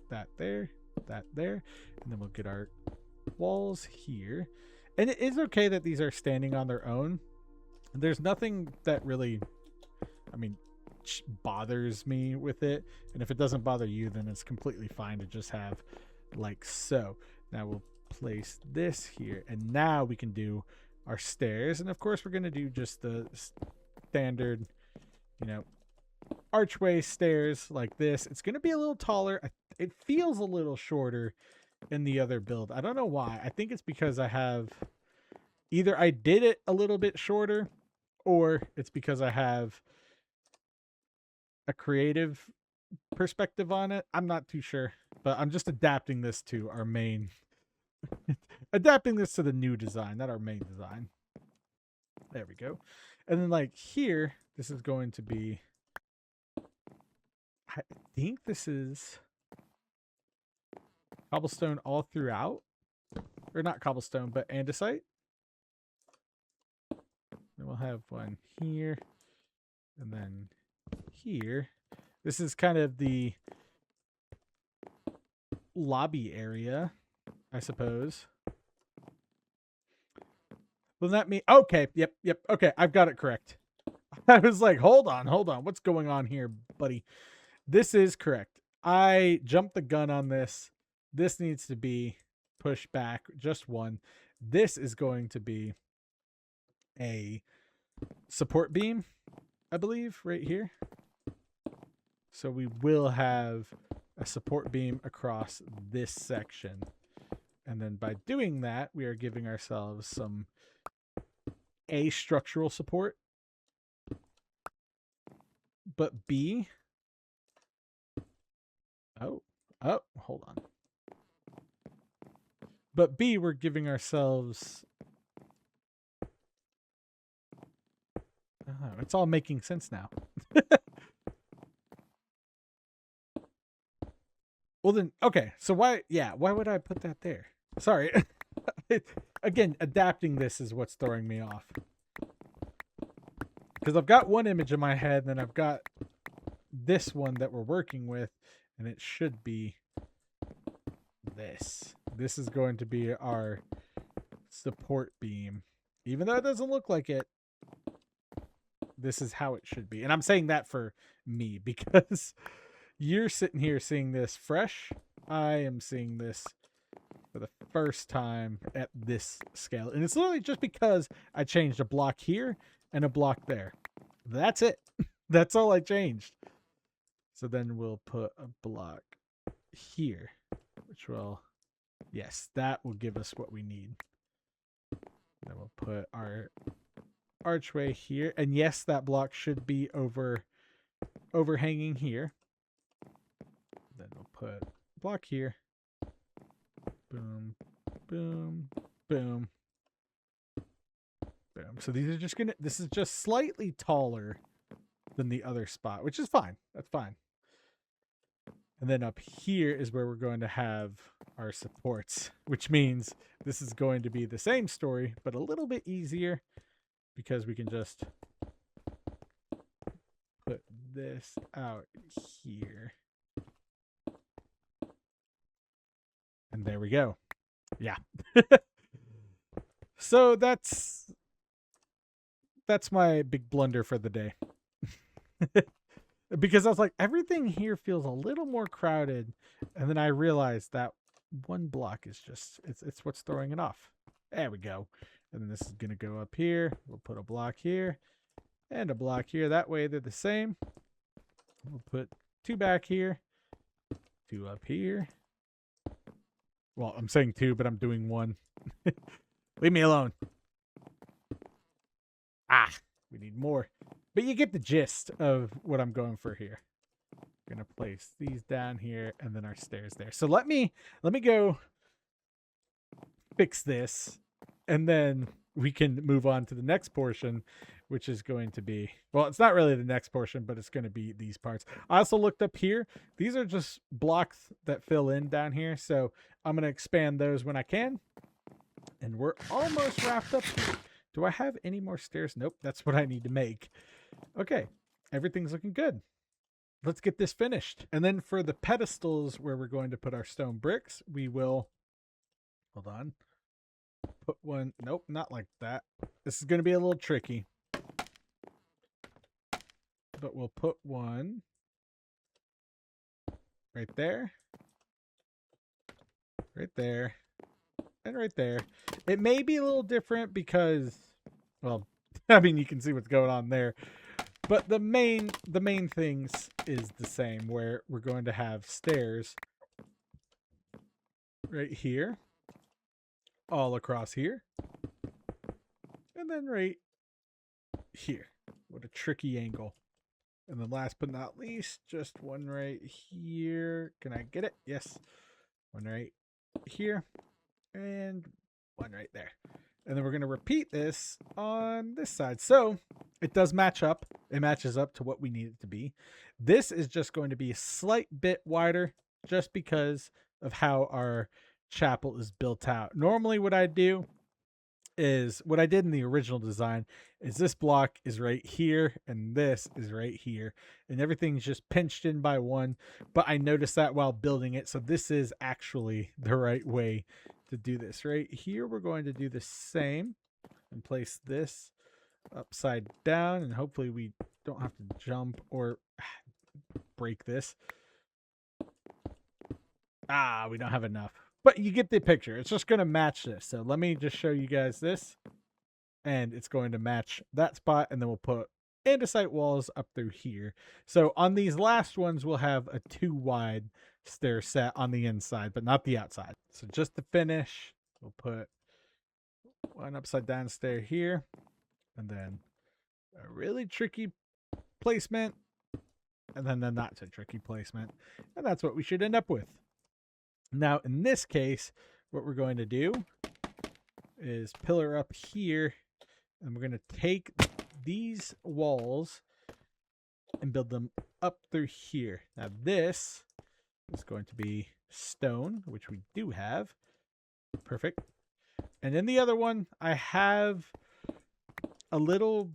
that there, and then we'll get our walls here. And it is okay that these are standing on their own. There's nothing that really, I mean, bothers me with it. And if it doesn't bother you, then it's completely fine to just have like so. Now we'll place this here, and now we can do our stairs. And of course, we're going to do just the standard, you know, archway stairs like this. It's going to be a little taller. It feels a little shorter in the other build. I don't know why. I think it's because I have, either I did it a little bit shorter, or it's because I have a creative perspective on it. I'm not too sure, but I'm just adapting this to our main, adapting this to the new design, not our main design. There we go. And then like here, this is going to be, I think this is cobblestone all throughout, or not cobblestone, but andesite. And we'll have one here, and then here. This is kind of the lobby area, I suppose. Will that mean, okay, yep, okay, I've got it correct. I was like, hold on, what's going on here, buddy? This is correct. I jumped the gun on this. This needs to be pushed back just one. This is going to be a support beam, I believe, right here. So we will have a support beam across this section. And then by doing that, we are giving ourselves some A, structural support, but B, oh, hold on. But B, we're giving ourselves, oh, it's all making sense now. Well then, okay. So why would I put that there? Sorry. Again, adapting this is what's throwing me off. Because I've got one image in my head, and then I've got this one that we're working with, and it should be this. This is going to be our support beam. Even though it doesn't look like it, this is how it should be. And I'm saying that for me because you're sitting here seeing this fresh. I am seeing this for the first time at this scale. And it's literally just because I changed a block here and a block there. That's it. That's all I changed. So then we'll put a block here, which will, yes, that will give us what we need. Then we'll put our archway here. And yes, that block should be overhanging here. Then we'll put block here. Boom, boom, boom, boom. So these are just gonna, this is just slightly taller than the other spot, which is fine. That's fine. And then up here is where we're going to have our supports, which means this is going to be the same story, but a little bit easier because we can just put this out here. And there we go. Yeah. So that's my big blunder for the day. Because I was like, everything here feels a little more crowded. And then I realized that one block is just, it's what's throwing it off. There we go. And then this is going to go up here. We'll put a block here and a block here. That way they're the same. We'll put 2 back here, 2 up here. Well, I'm saying 2, but I'm doing 1. Leave me alone. Ah, we need more. But you get the gist of what I'm going for here. I'm going to place these down here and then our stairs there. So let me go fix this and then we can move on to the next portion, which is going to be, well, it's not really the next portion, but it's going to be these parts. I also looked up here. These are just blocks that fill in down here. So I'm going to expand those when I can. And we're almost wrapped up here. Do I have any more stairs? Nope, that's what I need to make. Okay, everything's looking good. Let's get this finished. And then for the pedestals where we're going to put our stone bricks, we will, hold on, put one, nope, not like that. This is going to be a little tricky. But we'll put one right there, right there, and right there. It may be a little different because, well, I mean, you can see what's going on there. But the main things is the same, where we're going to have stairs right here, all across here, and then right here with a tricky angle. And then last but not least, just one right here. Can I get it? Yes. One right here and one right there. And then we're going to repeat this on this side. So it does match up. It matches up to what we need it to be. This is just going to be a slight bit wider just because of how our chapel is built out. Normally what I do is, what I did in the original design is this block is right here and this is right here. And everything's just pinched in by one. But I noticed that while building it. So this is actually the right way to do this. Right here, we're going to do the same and place this upside down, and hopefully we don't have to jump or break this. Ah, we don't have enough, but you get the picture. It's just going to match this. So let me just show you guys this, and it's going to match that spot, and then we'll put andesite walls up through here. So on these last ones, we'll have a 2 wide stair set on the inside, but not the outside. So just to finish, we'll put one upside down stair here, and then a really tricky placement, and then the not so tricky placement. And that's what we should end up with. Now, in this case, what we're going to do is pillar up here, and we're going to take these walls and build them up through here. Now, this is going to be stone, which we do have. Perfect. And then the other one, I have a little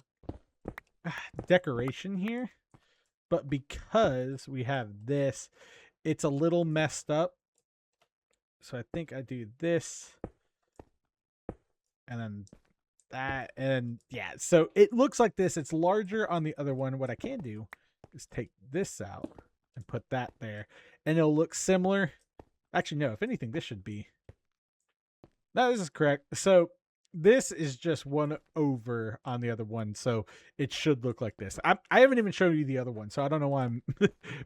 decoration here, but because we have this, it's a little messed up. So I think I do this and then that, and yeah, so it looks like this. It's larger on the other one. What I can do is take this out and put that there, and it'll look similar. Actually, no, if anything, this should be. No, this is correct. So this is just one over on the other one, so it should look like this. I haven't even shown you the other one, so I don't know why I'm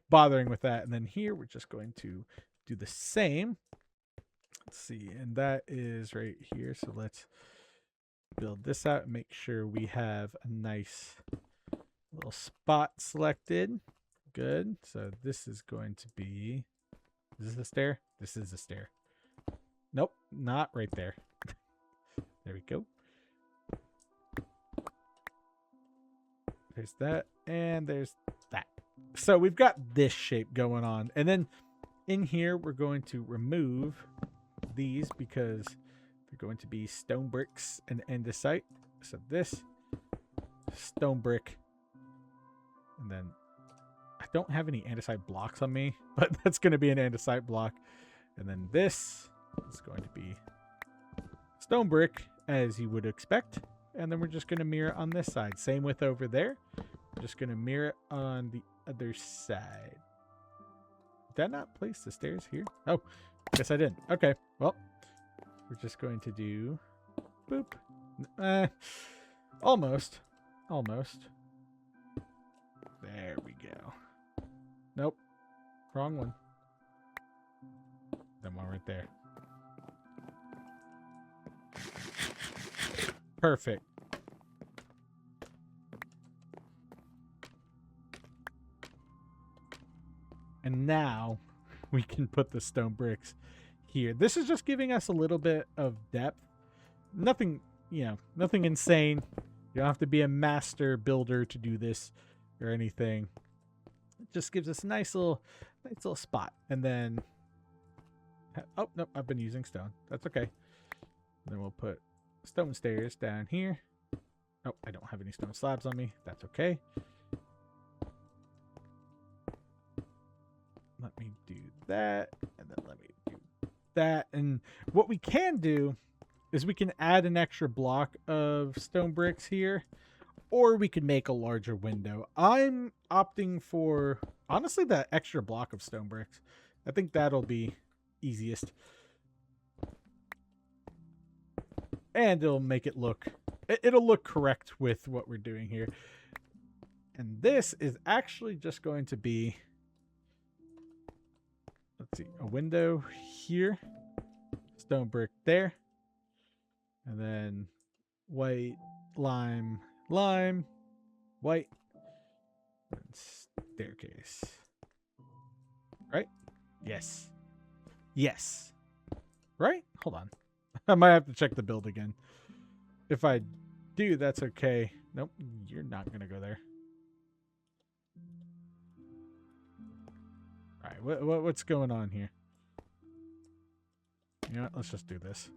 bothering with that. And then here we're just going to do the same. Let's see, and that is right here. So let's build this out and make sure we have a nice little spot selected. Good. So this is going to be, is this the stair? This is the stair. Nope, not right there. There we go. There's that, and there's that. So we've got this shape going on. And then in here, we're going to remove these because they're going to be stone bricks and andesite. So this stone brick, and then I don't have any andesite blocks on me, but that's going to be an andesite block. And then this is going to be stone brick, as you would expect. And then we're just going to mirror on this side. Same with over there. We're just going to mirror it on the other side. Did I not place the stairs here? Oh, guess I didn't. Okay, well, we're just going to do boop. Almost. There we go. Nope. Wrong one. That one right there. Perfect. And now we can put the stone bricks here. This is just giving us a little bit of depth. Nothing, nothing insane. You don't have to be a master builder to do this or anything. It just gives us a nice little spot. And then, oh, nope, I've been using stone. That's okay. And then we'll put stone stairs down here. Oh, I don't have any stone slabs on me. That's okay. Let me do that, and then let me do that. And what we can do is we can add an extra block of stone bricks here, or we can make a larger window. I'm opting for, honestly, that extra block of stone bricks. I think that'll be easiest. And it'll make it look, it'll look correct with what we're doing here. And this is actually just going to be, let's see, a window here, stone brick there, and then white, lime, white, and staircase. Right? Yes. Yes. Right? Hold on. I might have to check the build again. If I do, that's okay. Nope, you're not going to go there. All right, what's going on here? You know what? Let's just do this.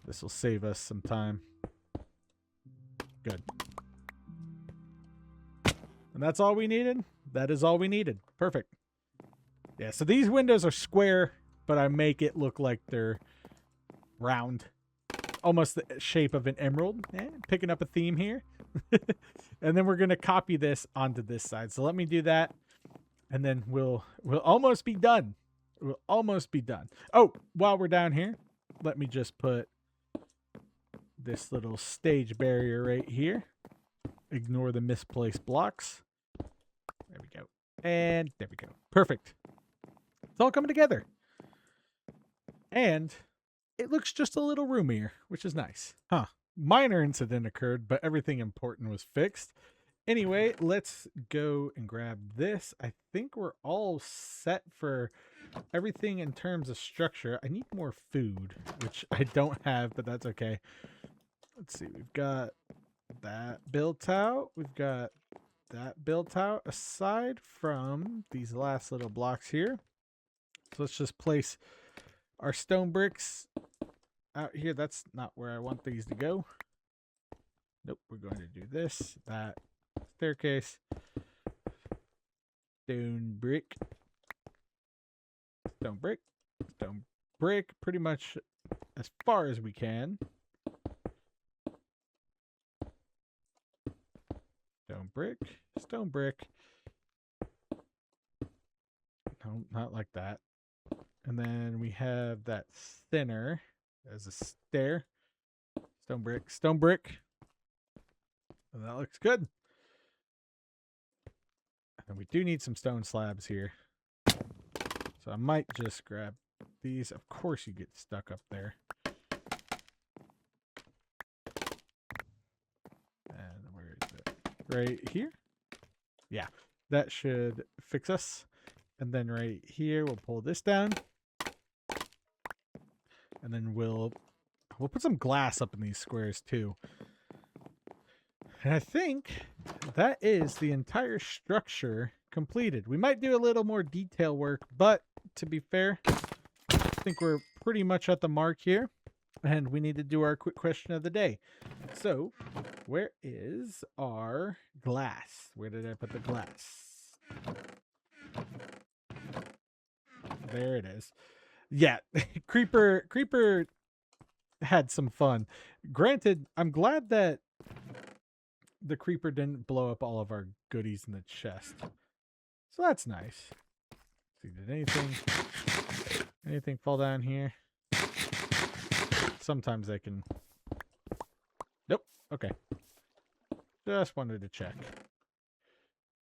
This will save us some time. Good. And that's all we needed? That is all we needed. Perfect. Yeah, so these windows are square, but I make it look like they're round. Almost the shape of an emerald. Picking up a theme here. And then we're going to copy this onto this side. So let me do that. And then we'll almost be done. We'll almost be done. Oh, while we're down here, let me just put this little stage barrier right here. Ignore the misplaced blocks. There we go. And there we go. Perfect. It's all coming together. And it looks just a little roomier, which is nice. Huh. Minor incident occurred, but everything important was fixed. Anyway, let's go and grab this. I think we're all set for everything in terms of structure. I need more food, which I don't have, but that's okay. Let's see. We've got that built out. We've got that built out aside from these last little blocks here. So let's just place our stone bricks out here. That's not where I want these to go. Nope, we're going to do this, that, staircase, stone brick, stone brick, stone brick, pretty much as far as we can. Stone brick, stone brick. No, not like that. And then we have that center as a stair. Stone brick, stone brick. And that looks good. And we do need some stone slabs here. So I might just grab these. Of course you get stuck up there. And where is it? Right here? Yeah, that should fix us. And then right here, we'll pull this down. And then we'll put some glass up in these squares too. And I think that is the entire structure completed. We might do a little more detail work, but to be fair, I think we're pretty much at the mark here. And we need to do our quick question of the day. So, where is our glass? Where did I put the glass? There it is. Yeah, Creeper had some fun. Granted, I'm glad that the Creeper didn't blow up all of our goodies in the chest. So that's nice. Let's see, did anything fall down here? Sometimes they can. Nope. Okay. Just wanted to check.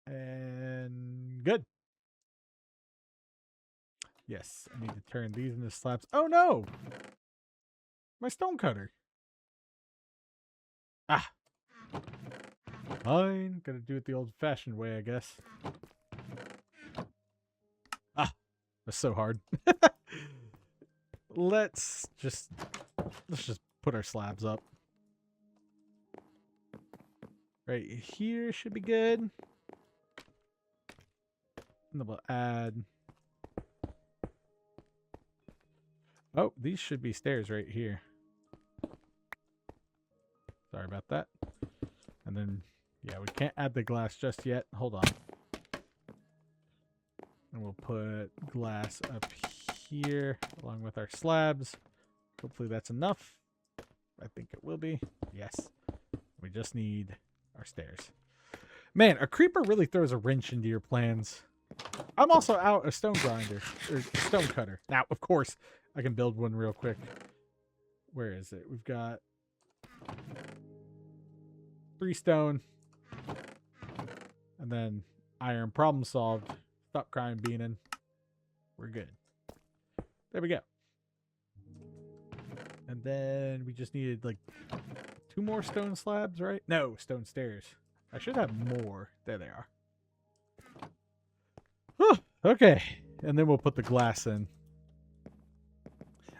And good. Yes, I need to turn these into slabs. Oh no! My stone cutter. Ah. Fine. Gotta do it the old-fashioned way, I guess. Ah. That's so hard. Let's just put our slabs up. Right here should be good. And then we'll add. Oh, these should be stairs right here. Sorry about that. And then, yeah, we can't add the glass just yet. Hold on. And we'll put glass up here along with our slabs. Hopefully that's enough. I think it will be. Yes. We just need our stairs. Man, a creeper really throws a wrench into your plans. I'm also out a stone grinder, or stone cutter. Now, of course, I can build one real quick. Where is it? We've got 3 stone. And then iron. Problem solved. Stop crying, Beanin. We're good. There we go. And then we just needed like 2 more stone slabs, right? No, stone stairs. I should have more. There they are. Whew, okay. And then we'll put the glass in.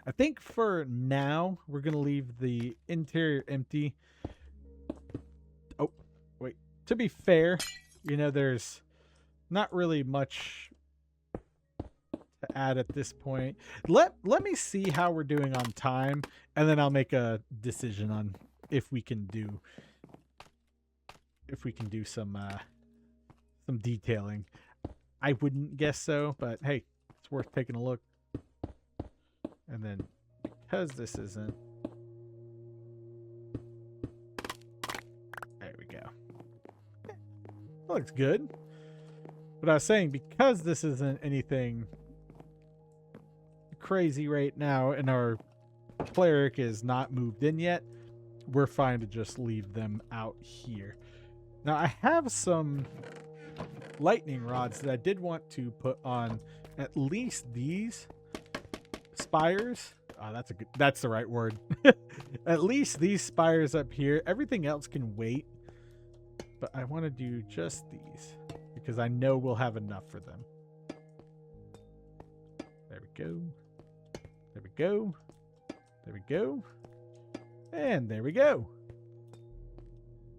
I think for now, we're going to leave the interior empty. Oh, wait. To be fair, you know, there's not really much to add at this point. Let me see how we're doing on time, and then I'll make a decision on if we can do some detailing. I wouldn't guess so, but hey, it's worth taking a look. And then, because this isn't... There we go. That looks good. But I was saying, because this isn't anything crazy right now, and our Cleric is not moved in yet, we're fine to just leave them out here. Now, I have some lightning rods that I did want to put on at least these spires. Oh, that's the right word. At least these spires up here. Everything else can wait. But I want to do just these because I know we'll have enough for them. There we go. There we go. There we go. And there we go.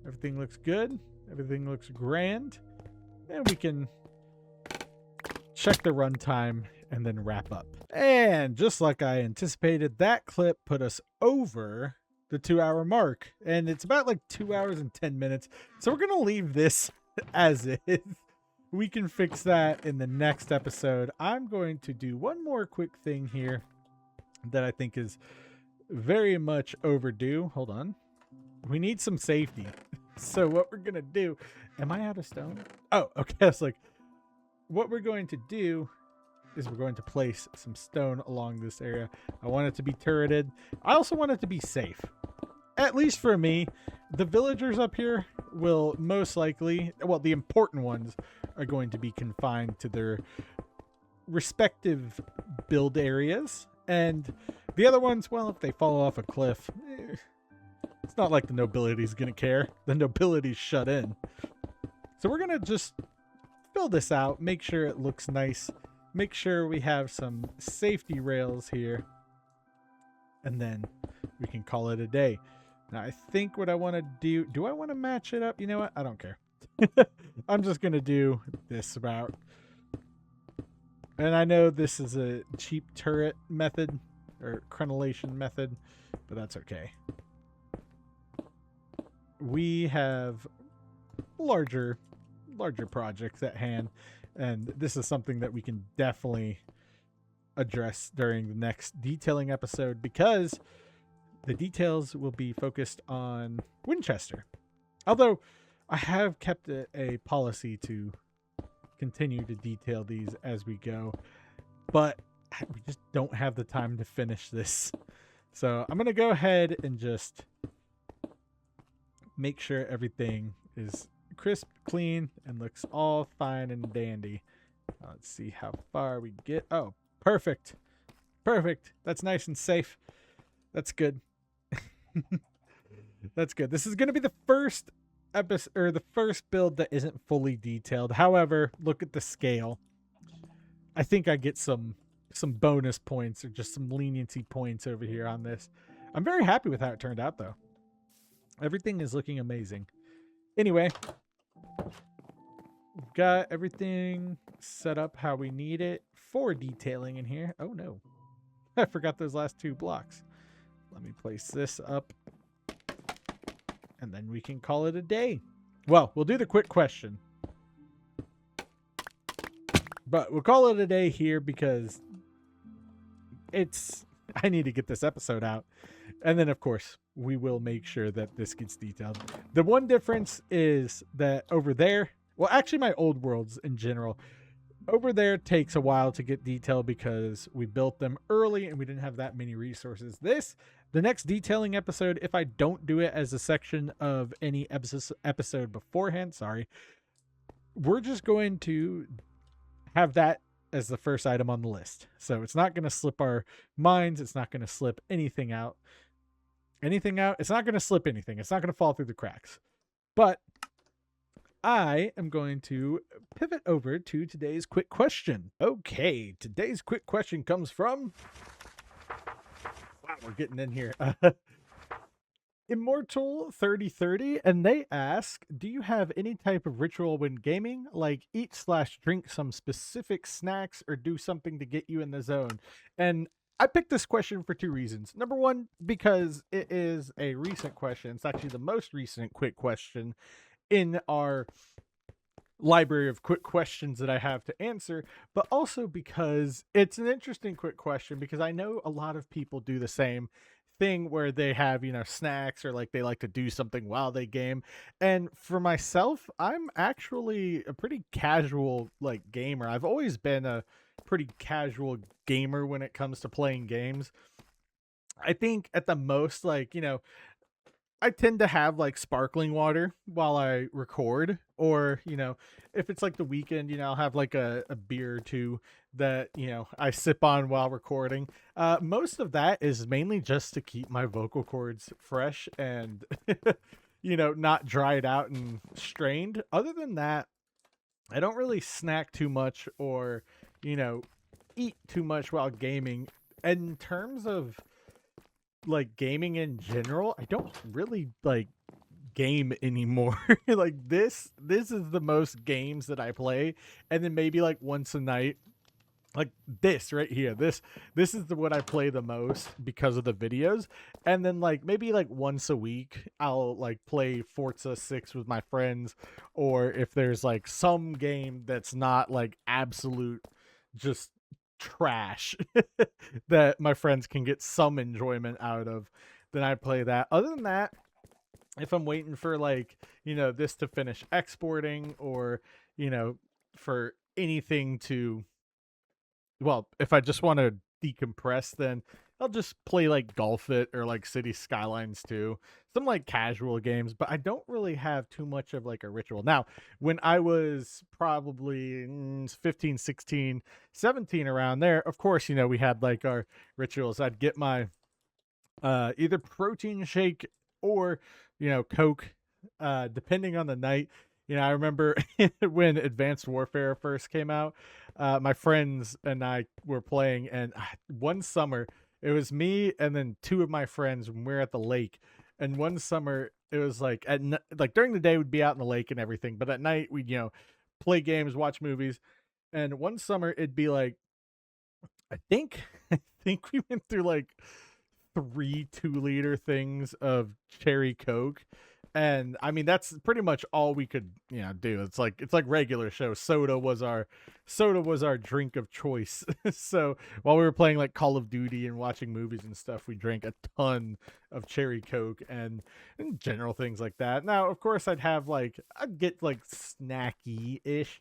Everything looks good. Everything looks grand. And we can check the runtime and then wrap up. And just like I anticipated, that clip put us over the 2-hour mark. And it's about like 2 hours and 10 minutes. So we're going to leave this as is. We can fix that in the next episode. I'm going to do one more quick thing here that I think is very much overdue. Hold on. We need some safety. So what we're going to do... Am I out of stone? Oh, okay. I was like, what we're going to do is we're going to place some stone along this area. I want it to be turreted. I also want it to be safe. At least for me. The villagers up here will most likely... Well, the important ones are going to be confined to their respective build areas. And the other ones, well, if they fall off a cliff... It's not like the nobility's going to care. The nobility's shut in. So we're going to just fill this out, make sure it looks nice, make sure we have some safety rails here, and then we can call it a day. Now, I think what I want to do I want to match it up? You know what? I don't care. I'm just going to do this route. And I know this is a cheap turret method, or crenellation method, but that's okay. We have larger projects at hand, and this is something that we can definitely address during the next detailing episode, because the details will be focused on Winchester. Although I have kept a policy to continue to detail these as we go, but we just don't have the time to finish this. So I'm going to go ahead and just make sure everything is crisp, clean, and looks all fine and dandy. Let's see how far we get. Oh, perfect. Perfect. That's nice and safe. That's good. That's good. This is going to be the first episode, or the first build that isn't fully detailed. However, look at the scale. I think I get some bonus points, or just some leniency points over here on this. I'm very happy with how it turned out, though. Everything is looking amazing. Anyway, we've got everything set up how we need it for detailing in here. Oh no, I forgot those last 2 blocks. Let me place this up, and then we can call it a day. Well, we'll do the quick question, but we'll call it a day here because I need to get this episode out. And then, of course, we will make sure that this gets detailed. The one difference is that over there, well, actually my old worlds in general, over there takes a while to get detailed because we built them early and we didn't have that many resources. The next detailing episode, if I don't do it as a section of any episode beforehand, sorry, we're just going to have that as the first item on the list. So it's not going to slip our minds. It's not going to slip anything out. It's not going to slip anything. It's not going to fall through the cracks. But I am going to pivot over to today's quick question. Okay, today's quick question comes from... Wow, we're getting in here. Immortal 3030, and they ask, do you have any type of ritual when gaming, like eat/drink some specific snacks or do something to get you in the zone? And I picked this question for 2 reasons. Number one, because it is a recent question. It's actually the most recent quick question in our library of quick questions that I have to answer, but also because it's an interesting quick question, because I know a lot of people do the same thing where they have, snacks, or like they like to do something while they game. And for myself, I'm actually a pretty casual gamer. I've always been a pretty casual gamer when it comes to playing games. I think at the most, I tend to have sparkling water while I record, or if it's the weekend, I'll have a beer or 2 that I sip on while recording. Most of that is mainly just to keep my vocal cords fresh and not dried out and strained. Other than that, I don't really snack too much or eat too much while gaming. In terms of gaming in general, I don't really game anymore. Like this is the most games that I play, and then maybe like once a night, like this right here, this is the what I play the most because of the videos. And then like maybe like once a week I'll like play Forza 6 with my friends, or if there's like some game that's not like absolute just trash that my friends can get some enjoyment out of, then I play that. Other than that, if I'm waiting for like, this to finish exporting, or, for anything to, well, if I just want to decompress, then I'll just play like Golf It or like City Skylines 2, some like casual games, but I don't really have too much of like a ritual. Now, when I was probably 15, 16, 17, around there, of course, we had like our rituals. I'd get my either protein shake or, Coke, depending on the night. I remember when Advanced Warfare first came out, my friends and I were playing, and one summer it was me and then two of my friends when we were at the lake. And one summer it was like like during the day we'd be out in the lake and everything, but at night we'd play games, watch movies. And one summer it'd be like, I think I think we went through like 3 2-liter things of cherry Coke. And I mean that's pretty much all we could do. It's like regular show. Soda was our drink of choice. So while we were playing like Call of Duty and watching movies and stuff, we drank a ton of cherry Coke and general things like that. Now of course I'd get like snacky ish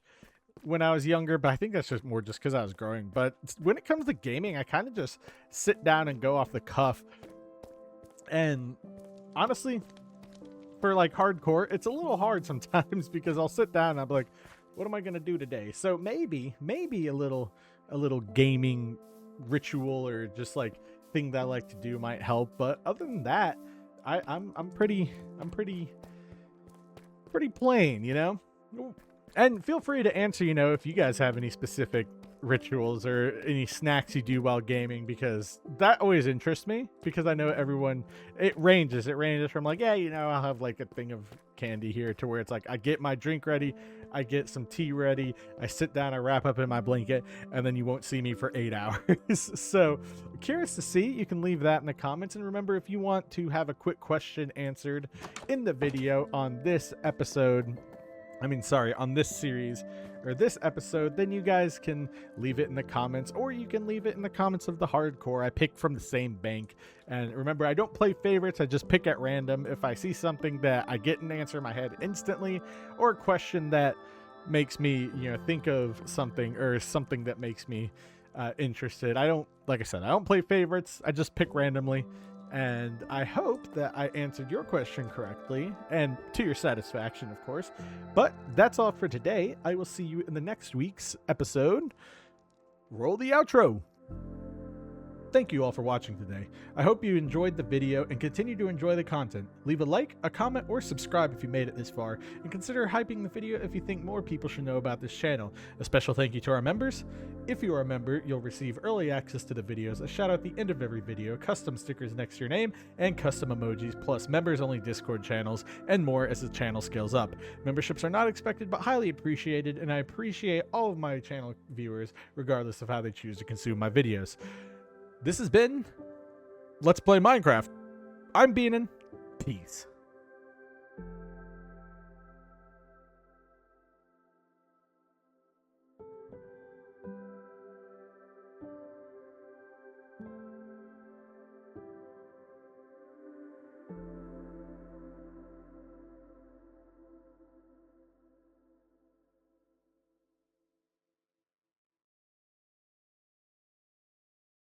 when I was younger, but I think that's just more just because I was growing. But when it comes to gaming, I kind of just sit down and go off the cuff. And honestly, for like hardcore, it's a little hard sometimes because I'll sit down and I'll be like, what am I gonna do today? So maybe a little gaming ritual or just like thing that I like to do might help. But other than that, I'm pretty plain. And feel free to answer, if you guys have any specific rituals or any snacks you do while gaming, because that always interests me, because I know it ranges from like, I'll have like a thing of candy here to where it's like I get my drink ready, I get some tea ready, I sit down, I wrap up in my blanket, and then you won't see me for 8 hours. So curious to see. You can leave that in the comments, and remember, if you want to have a quick question answered in the video on this episode, on this series or this episode, then you guys can leave it in the comments, or you can leave it in the comments of the hardcore. I pick from the same bank. And remember, I don't play favorites, I just pick at random. If I see something that I get an answer in my head instantly, or a question that makes me, think of something, or something that makes me interested. Like I said, I don't play favorites, I just pick randomly. And I hope that I answered your question correctly and to your satisfaction, of course. But that's all for today. I will see you in the next week's episode. Roll the outro. Thank you all for watching today. I hope you enjoyed the video and continue to enjoy the content. Leave a like, a comment, or subscribe if you made it this far, and consider hyping the video if you think more people should know about this channel. A special thank you to our members. If you are a member, you'll receive early access to the videos, a shout out at the end of every video, custom stickers next to your name, and custom emojis, plus members-only Discord channels, and more as the channel scales up. Memberships are not expected but highly appreciated, and I appreciate all of my channel viewers, regardless of how they choose to consume my videos. This has been Let's Play Minecraft. I'm Beanin. Peace.